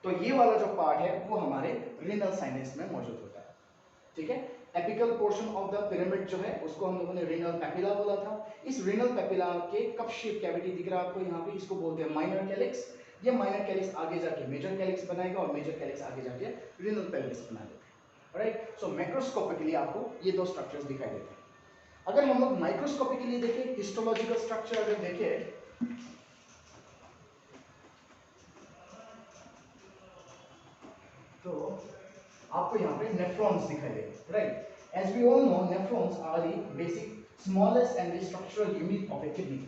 तो ये वाला जो पार्ट है वो हमारे रीनल साइनस में मौजूद होता है, ठीक है। Apical portion of the pyramid जो है उसको हम लोगों ने रीनल पैपिला बोला था। इस रीनल पैपिला के कप शेप कैविटी दिख रहा है आपको यहाँ पे, इसको बोलते हैं माइनर कैलिक्स। ये माइनर कैलिक्स आगे जाके मेजर कैलिक्स बनाएगा और मेजर कैलिक्स आगे जाके रीनल पेल्विस बना देगा, राइट। सो मैक्रोस्कोपिकली आपको ये दो स्ट्रक्चर्स दिखाई देते हैं। अगर हम लोग माइक्रोस्कोपिकली देखें, हिस्टोलॉजिकल स्ट्रक्चर अगर देखें, तो आपको यहाँ पे नेफ्रॉन्स दिखाई देंगे, right. As we all know nephrons are the basic smallest and the structural unit of a kidney.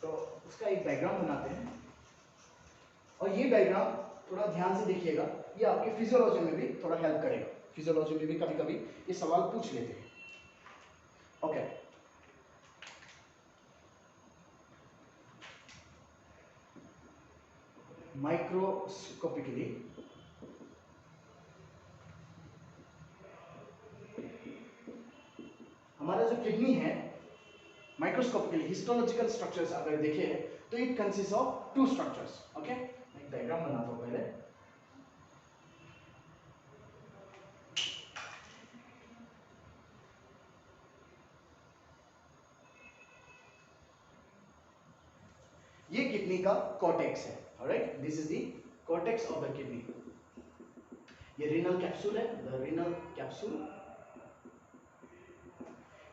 तो उसका एक डायग्राम बनाते हैं और ये डायग्राम थोड़ा ध्यान से देखिएगा, ये आपके फिजियोलॉजी में भी थोड़ा हेल्प करेगा। फिजियोलॉजी में भी कभी कभी ये सवाल पूछ लेते हैं, ओके। माइक्रोस्कोपिकली हमारा जो किडनी है माइक्रोस्कोपिकली हिस्टोलॉजिकल स्ट्रक्चर्स अगर देखें तो it consist of 2 structures, okay. एक डायग्राम बनाता हूं पहले। ये किडनी का कॉर्टेक्स है, alright, this is the cortex of the kidney. ये रीनल कैप्सूल है, द रीनल कैप्सूल।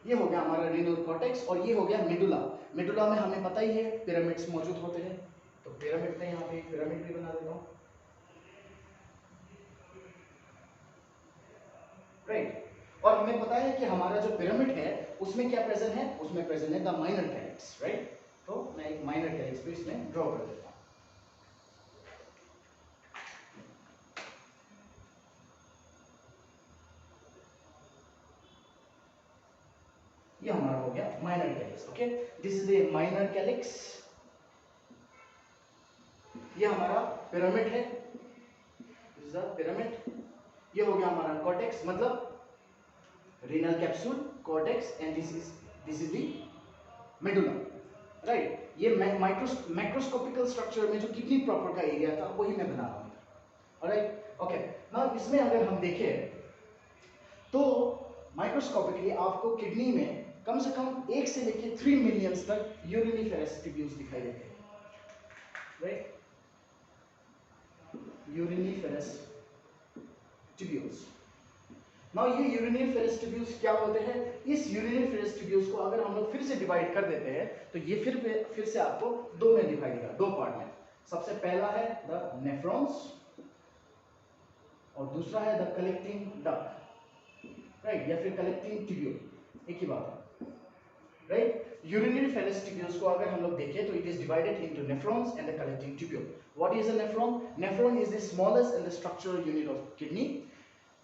ये हो गया हमारा रीनल कॉर्टेक्स और ये हो गया मेडुला। मेडुला में हमें पता ही है पिरामिड्स मौजूद होते हैं, तो पिरामिड में यहाँ पे एक पिरामिड भी बना देता हूँ, राइट। और हमें पता है कि हमारा जो पिरामिड है उसमें क्या प्रेजेंट है, उसमें प्रेजेंट है द माइनर कैलिक्स, राइट। तो मैं एक माइनर कैलिक्स भी इसमें ड्रॉ कर देता हूँ। ये हमारा हो गया minor calyx, okay. This is the minor calyx. ये हमारा पिरामिड है, दिस इज द पिरामिड। ये हो गया हमारा कॉर्टेक्स, मतलब renal capsule, cortex, and this is the medulla, right. ये माइक्रोस्कोपिकल स्ट्रक्चर में जो किडनी प्रॉपर का एरिया था वही मैं बना रहा हूँ, ऑलराइट, ओके। नाउ इसमें अगर हम देखें तो माइक्रोस्कोपिकली आपको किडनी में कम से कम 1 से लेकर 3 मिलियन तक यूरिनिफेरस ट्यूब्यूल्स दिखाई देते हैं, राइट। Uriniferous tubules. नाउ ये यूरिनिफेरस ट्यूब्यूल्स क्या होते हैं? इस यूरिनिफेरस ट्यूब्यूल्स को अगर हम लोग फिर से डिवाइड कर देते हैं तो ये फिर से आपको दो में दिखाई देगा, दो पार्ट में। सबसे पहला है द नेफ्रॉन्स और दूसरा है द कलेक्टिंग डक्ट, राइट, या फिर कलेक्टिंग ट्यूब्यूल, एक ही बात है, राइट। यूरिनिफेरस ट्यूब्यूल्स को अगर हम लोग देखें तो it is divided into nephrons and the collecting tubule. What is a nephron? Nephron is the smallest and the structural unit of kidney.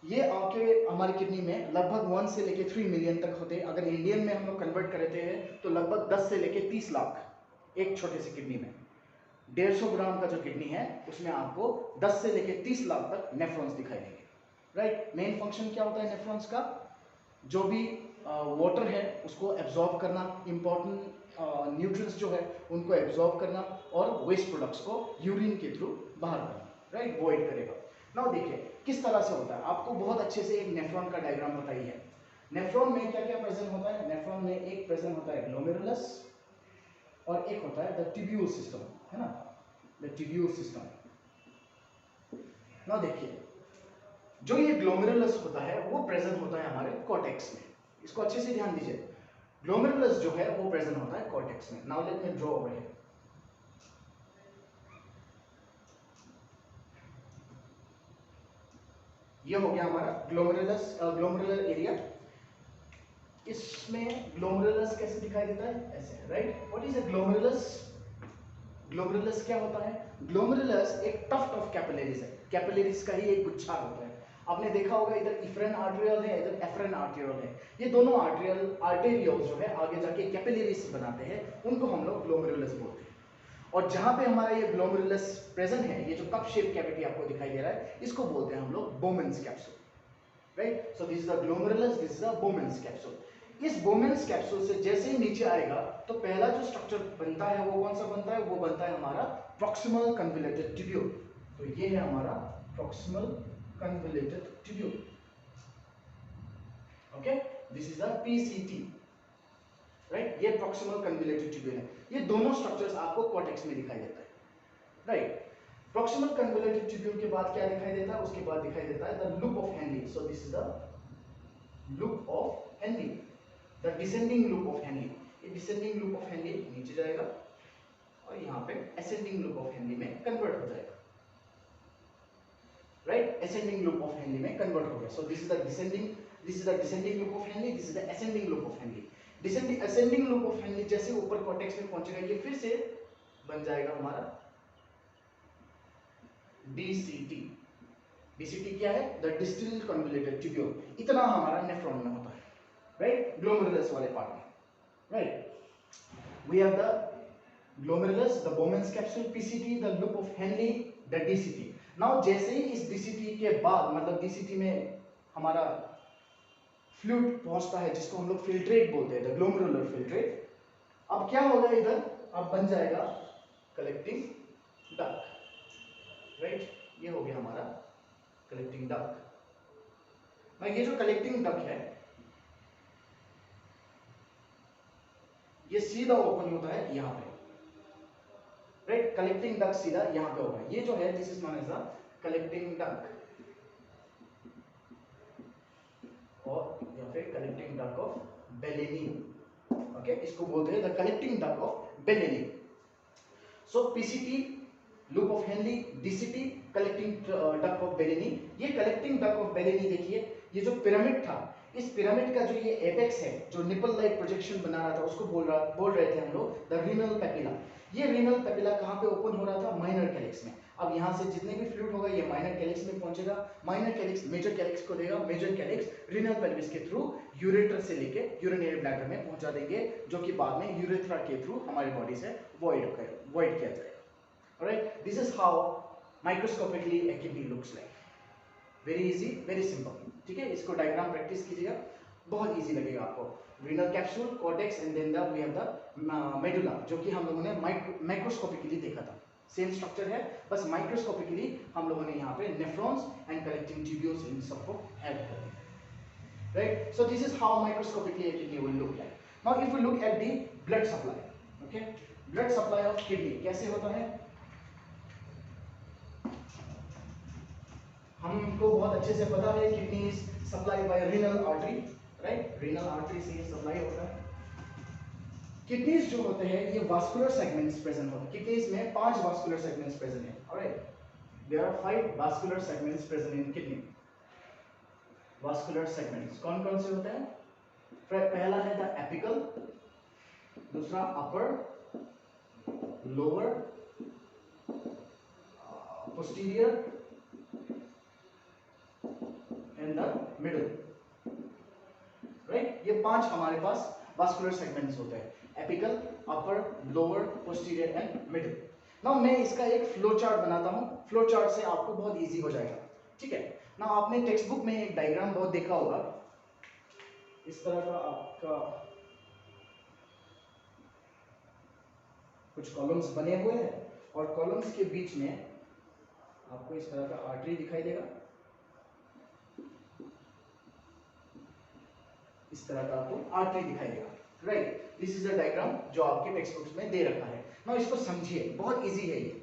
ये आपके हमारी किडनी में लगभग 1 से लेके 3 मिलियन तक होते हैं। अगर इंडियन में हम लोग कन्वर्ट करते हैं तो लगभग 10 से लेके 30 लाख एक छोटे से किडनी में। 150 ग्राम का जो किडनी है उसमें आपको 10 से लेके 30 लाख तक नेफ्रॉन्स दिखाई देंगे, राइट। मेन फंक्शन क्या होता है नेफ्रॉन्स का? जो भी वाटर है उसको एब्जॉर्ब करना, इंपॉर्टेंट न्यूट्रिएंट्स जो है उनको एब्जॉर्ब करना, और वेस्ट प्रोडक्ट्स को यूरिन के थ्रू बाहर करना, राइट, वॉइड करेगा। नाउ देखिए किस तरह से होता है, आपको बहुत अच्छे से एक नेफ्रॉन का डायग्राम बताई है। नेफ्रॉन में क्या क्या प्रेजेंट होता है? नेफ्रॉन में एक प्रेजेंट होता है ग्लोमेरुलस और एक होता है द ट्यूब्यूल सिस्टम, है ना, द ट्यूब्यूल सिस्टम। नाउ देखिए जो ये ग्लोमेरुलस होता है वो प्रेजेंट होता है हमारे कॉर्टेक्स में। इसको अच्छे से ध्यान दीजिए, ग्लोमेरुलस जो है वो प्रेजेंट होता है कॉर्टेक्स में। Now let me draw over here. ये हो गया हमारा ग्लोमेरुलस, ग्लोमेरुलर एरिया। इसमें ग्लोमेरुलस कैसे दिखाई देता है? ऐसे, right. What is a glomerulus? Glomerulus क्या होता है? ग्लोमेरुलस एक टफ्ट ऑफ कैपिलरीज है, कैपिलरीज का ही एक गुच्छा होता है। आपने देखा होगा इधर इफ्रेन आर्टेरियल है, इधर एफ्रेन आर्टेरियल है। ये दोनों आर्टेरियल्स जो है आगे जाके कैपिलरीज बनाते हैं, उनको हम लोग ग्लोमेरुलस बोलते हैं। और जहां पे हमारा ये ग्लोमेरुलस प्रेजेंट है, ये जो कप शेप कैविटी आपको दिखाई दे रहा है, इसको बोलते हैं हम लोग Bowman's capsule, right. So this is the glomerulus, this is the Bowman's capsule. इस बोमेन्स कैप्सूल से जैसे ही नीचे आएगा तो पहला जो स्ट्रक्चर बनता है वो कौन सा बनता है? वो बनता है हमारा प्रॉक्सिमल कन्वोल्यूटेड ट्यूब्यूल। तो ये है हमारा proximal convoluted tubule, okay. This is the PCT, right. ये प्रॉक्सिमल कन्वोल्यूटेड ट्यूब्यूल है। ये दोनों स्ट्रक्चर्स आपको कॉर्टेक्स में दिखाई देता है, राइट। प्रॉक्सिमल कन्वोल्यूटेड ट्यूब्यूल के बाद क्या दिखाई देता है? उसके बाद दिखाई देता है the loop of Henley. So this is the loop of Henley, the descending loop of Henley. ये डिसेंडिंग लूप ऑफ हेनली नीचे जाएगा और यहाँ पे असेंडिंग लूप ऑफ हेनली में कन्वर्ट हो जाएगा, right. Ascending loop of Henley में कन्वर्ट हो गया। सो this is the descending loop of Henley, this is the ascending loop of Henley. Descending ascending loop of Henley जैसे ऊपर कॉर्टेक्स में पहुंचेगा ये फिर से बन जाएगा हमारा डीसीटी। डीसीटी क्या है? The distilled convoluted tubule. इतना हमारा नेफ्रॉन में होता है, राइट, ग्लोमेरुलस वाले पार्ट में, right. We have the glomerulus, the Bowman's capsule, PCT, the loop of Henle, the DCT. Now जैसे ही इस DCT के बाद मतलब DCT में हमारा फ्लूइड पहुंचता है जिसको हम लोग फिल्ट्रेट बोलते हैं, द ग्लोमेरुलर फिल्ट्रेट। अब क्या होगा इधर? अब बन जाएगा कलेक्टिंग डक्ट, राइट। ये हो गया हमारा कलेक्टिंग डक्ट। ये जो कलेक्टिंग डक्ट है ये सीधा ओपन होता है यहाँ पे, राइट। कलेक्टिंग डक्ट सीधा यहाँ पे होगा। ये जो है this is known as the collecting duct और या फिर collecting duct of Bellini, okay. इसको बोलते हैं the collecting duct of Bellini. So PCT loop of Henle, DCT, collecting duct of Bellini. ये कलेक्टिंग डक्ट ऑफ बेलेनी देखिए, ये जो पिरामिड था, इस पिरामिड का जो ये एपेक्स है, जो निपल लाइक प्रोजेक्शन बना रहा था, उसको बोल रहे थे हम लोग द रीनल पेपिला। ये रीनल पेपिला कहाँ पे ओपन हो रहा था? माइनर कैलिक्स में। अब यहाँ से जितने भी फ्लूइड होगा ये माइनर कैलिक्स में पहुंचेगा, माइनर कैलिक्स मेजर कैलिक्स को देगा, मेजर कैलिक्स रीनल पेल्विस के थ्रू यूरेटर से लेके यूरिनरी ब्लैडर में पहुंचा देंगे, जो कि बाद में यूरेथ्रा के थ्रू हमारी बॉडी से वॉइड किया जाएगा। Alright, this is how microscopically A kidney looks like. Very easy, very simple. ठीक है, इसको डायग्राम प्रैक्टिस कीजिएगा, बहुत इजी लगेगा आपको। Renal capsule, cortex and then the we have the medulla, जो कि हम लोगों ने माइक्रोस्कोपिकली देखा था। सेम स्ट्रक्चर है, बस माइक्रोस्कोपिकली हम लोगों ने यहाँ पे नेफ्रॉन्स एंड कलेक्टिंग ट्यूब्यूल्स इन सबको ऐड कर दिया। Right, so this is how microscopically a kidney will look like. Now if we look at the blood supply, okay, blood supply of kidney कैसे होता है? हमको बहुत अच्छे से पता है kidney is supplied by renal artery, right, renal artery से सप्लाई होता है। किडनीज जो होते हैं ये वास्कुलर सेगमेंट्स प्रेजेंट होते हैं। किडनीज में 5 वास्कुलर सेगमेंट्स प्रेजेंट हैं। Alright, there are 5 vascular segments present in kidney. Vascular segments कौन कौन से होते हैं? पहला है द एपिकल, दूसरा upper, lower, posterior and the middle. Right, ये 5 हमारे पास वास्कुलर सेगमेंट्स होते हैं, apical, upper, lower, posterior and middle. Now मैं इसका एक फ्लो चार्ट बनाता हूँ, फ्लो चार्ट से आपको बहुत इजी हो जाएगा। ठीक है ना, आपने टेक्स्ट बुक में एक डायग्राम बहुत देखा होगा, इस तरह का आपका कुछ कॉलम्स बने हुए हैं और कॉलम्स के बीच में आपको इस तरह का आर्टरी दिखाई देगा, इस तरह का आपको आर्टरी दिखाई देगा। Right, this is a diagram जो आपके टेक्स्ट बुक्स में दे रखा है। ना इसको समझिए, बहुत इजी है ये।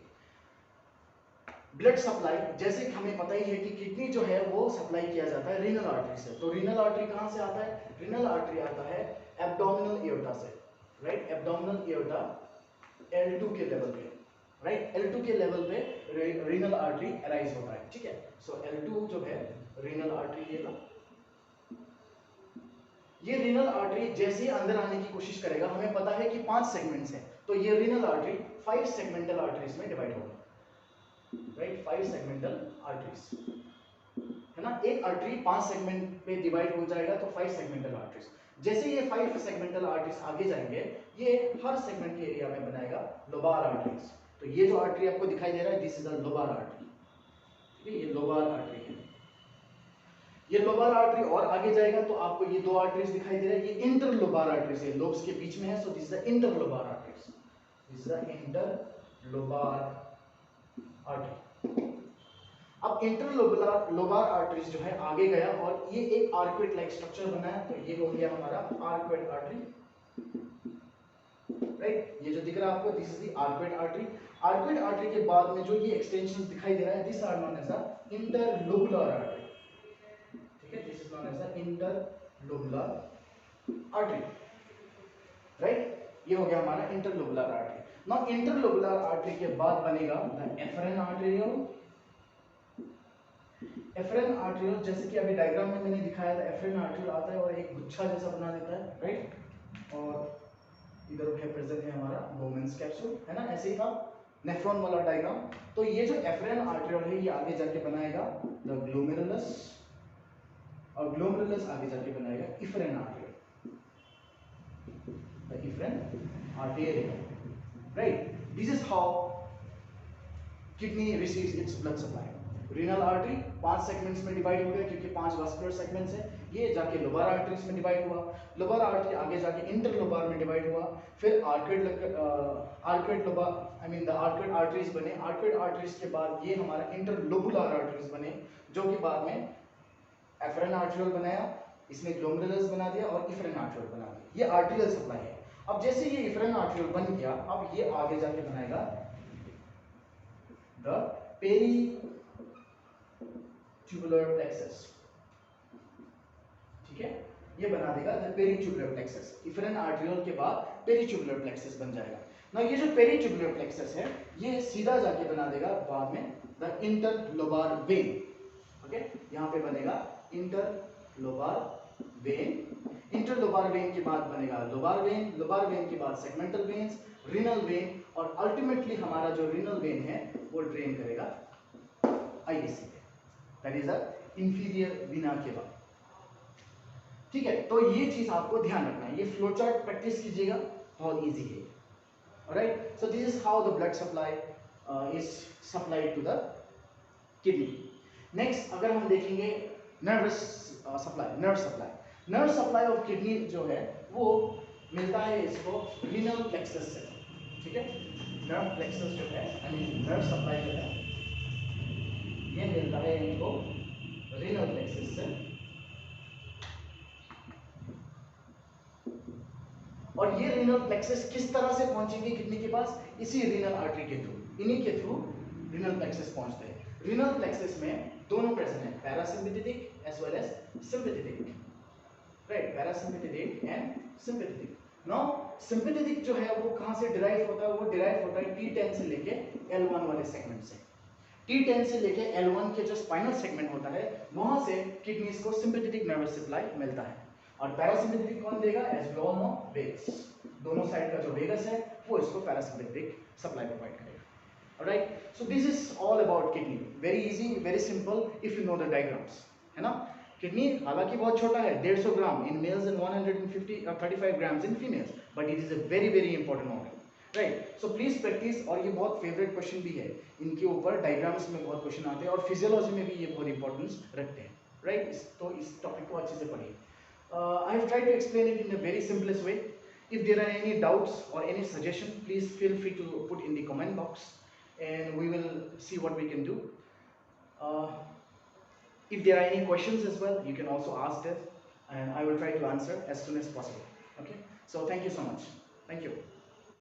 ब्लड सप्लाई, जैसे कि हमें पता ही है कि किडनी जो है वो सप्लाई किया जाता है रीनल आर्टरी से। तो रीनल आर्टरी कहाँ से आता है? रीनल आर्टरी आता है एब्डोमिनल एओर्टा से। राइट, एब्डोमिनल एओर्टा L2 के लेवल पे, राइट, L2 के लेवल पे रीनल आर्टरी अराइज होता है। ठीक है, सो L2 जो है रीनल आर्टरी, ये रीनल आर्टरी जैसे ही अंदर आने की कोशिश करेगा, हमें पता है कि 5 सेगमेंट्स हैं, तो ये रीनल आर्टरी 5 सेगमेंटल आर्टरीज में डिवाइड होगा। राइट, 5 सेगमेंटल आर्टरीज है ना, एक आर्टरी 5 सेगमेंट पे डिवाइड हो जाएगा, तो 5 सेगमेंटल आर्टरीज। जैसे ये 5 सेगमेंटल आर्टरीज आगे जाएंगे, ये हर सेगमेंट के एरिया में बनाएगा लोबार आर्टरीज। तो ये जो आर्टरी आपको दिखाई दे रहा है, this is a lobar artery. ठीक है, ये लोबार आर्टरी है। ये लोबार आर्टरी और आगे जाएगा तो आपको ये 2 आर्टरीज दिखाई दे रहा है, ये इंटरलोबार आर्टरीज है, लोब्स के बीच में है, so this is the interlobar arteries, this is the interlobar artery. अब इंटरलोबार आर्टरीज जो है आगे गया और ये एक आर्कुएट लाइक स्ट्रक्चर बना है, तो ये हो गया हमारा आर्कुएट आर्टरी। राइट, ये जो दिख रहा है आपको, this is the arcuate artery. Arcuate artery के बाद में जो ये एक्सटेंशंस दिखाई दे रहा है, this are known as the interlobular artery. ठीक है, this is known as the interlobular artery. Right, ये हो गया हमारा इंटरलोबुलर आर्टरी। नाउ इंटरलोबुलर आर्टरी के बाद बनेगा the efferent arteriole. Efferent arteriole, जैसे कि अभी डायग्राम में मैंने दिखाया था, एफरेन आर्टेरियोल आता है और एक गुच्छा जैसा बना देता है। राइट, और इधर है प्रेजेंट है हमारा बोमेंस कैप्सूल, है ना, ऐसे ही था नेफ्रॉन वाला डायग्राम। तो ये जो एफरेन आर्टेरियोल है, ये आगे जाके बनाएगा द ग्लोमेरुलस, और ग्लोमेरुलस आगे जाके बनाएगा efferent arteriole, the efferent arteriole. Right, this is how kidney receives its blood supply. Renal artery 5 segments में डिवाइड हो गया, क्योंकि 5 वास्कुलर सेगमेंट्स हैं, ये जाके लोबार आर्टरीज में डिवाइड हुआ, लोबार आर्टरी आगे जाके इंटरलोबार में डिवाइड हुआ, फिर arcuate lobar, I mean the arcuate arteries बने। आर्कुएट आर्टरीज के बाद ये हमारा इंटरलोबुलर आर्टरीज बने, जो कि बाद में एफरेन आर्टेरियोल बनाया, इसने ग्लोमेरुलस बना दिया और इफरेन आर्टेरियोल बना दिया। ये आर्टेरियल सप्लाई है। अब जैसे ये इफरेन आर्टेरियोल बन गया, अब ये आगे जाके बनाएगा द पेरीट्यूबुलर प्लेक्सस। ठीक है, ये बना देगा द पेरीट्यूबुलर प्लेक्सस। इफरेन आर्टेरियोल के बाद पेरीट्यूबुलर प्लेक्सस बन जाएगा। ना ये जो पेरीट्यूबुलर प्लेक्सस है ये सीधा जाके बना देगा बाद में द इंटरलोबार वेन। ओके, यहाँ पे बनेगा इंटरलोबार वेन, इंटरलोबार वेन के बाद बनेगा लोबार वेन, लोबार वेन के बाद सेगमेंटल वेन्स, रीनल वेन, और अल्टीमेटली हमारा जो रीनल वेन है वो ड्रेन करेगा आईवीसी पे, that is the inferior vena के बाद। ठीक है, तो ये चीज आपको ध्यान रखना है, ये फ्लो चार्ट प्रैक्टिस कीजिएगा, बहुत इजी है। Alright, so this is how the blood supply is supplied to the kidney. Next अगर हम देखेंगे nervous supply, nerve supply of kidney जो है वो मिलता है इसको रीनल प्लेक्सस से। ठीक है, नर्व प्लेक्सस जो है नर्व सप्लाई जो है ये मिलता है इनको रीनल प्लेक्सस से, और ये रीनल प्लेक्सस किस तरह से पहुंचेगी किडनी के पास, इसी रीनल आर्टरी के थ्रू, इन्हीं के थ्रू रीनल प्लेक्सस पहुंचते हैं। रीनल प्लेक्सस में दोनों प्रेजेंट है, parasympathetic as well as sympathetic, right, parasympathetic and sympathetic. Now sympathetic जो है वो कहां से डिराइव होता है, वो डिराइव होता है T10 से लेके L1 वाले सेगमेंट से। T10 से लेके L1 के जो स्पाइनल सेगमेंट होता है वहां से किडनीज को सिंपैथेटिक नर्वस सप्लाई मिलता है, और पैरासिम्पैथेटिक कौन देगा, as we all know vagus, दोनों साइड का जो वेगस है वो इसको पैरासिम्पैथेटिक सप्लाई प्रोवाइड करेगा। Alright, so this is all about kidney, very easy, very simple if you know the diagrams, है ना। किडनी हालांकि बहुत छोटा है, 150 ग्राम इन मेल्स एंड 150 और 35 grams in females, but it is a very very important organ, right. So please practice, और ये बहुत फेवरेट क्वेश्चन भी है, इनके ऊपर डायग्राम्स में बहुत क्वेश्चन आते हैं, और फिजियोलॉजी में भी ये बहुत इंपॉर्टेंस रखते हैं, राइट। तो इस टॉपिक को अच्छे से पढ़िए। I have tried to explain it in a very simplest way. If there are any doubts or any suggestion, please feel free to put in the comment box, and we will see what we can do. Uh, if there are any questions as well, you can also ask them, and I will try to answer as soon as possible. Okay. So thank you so much. Thank you.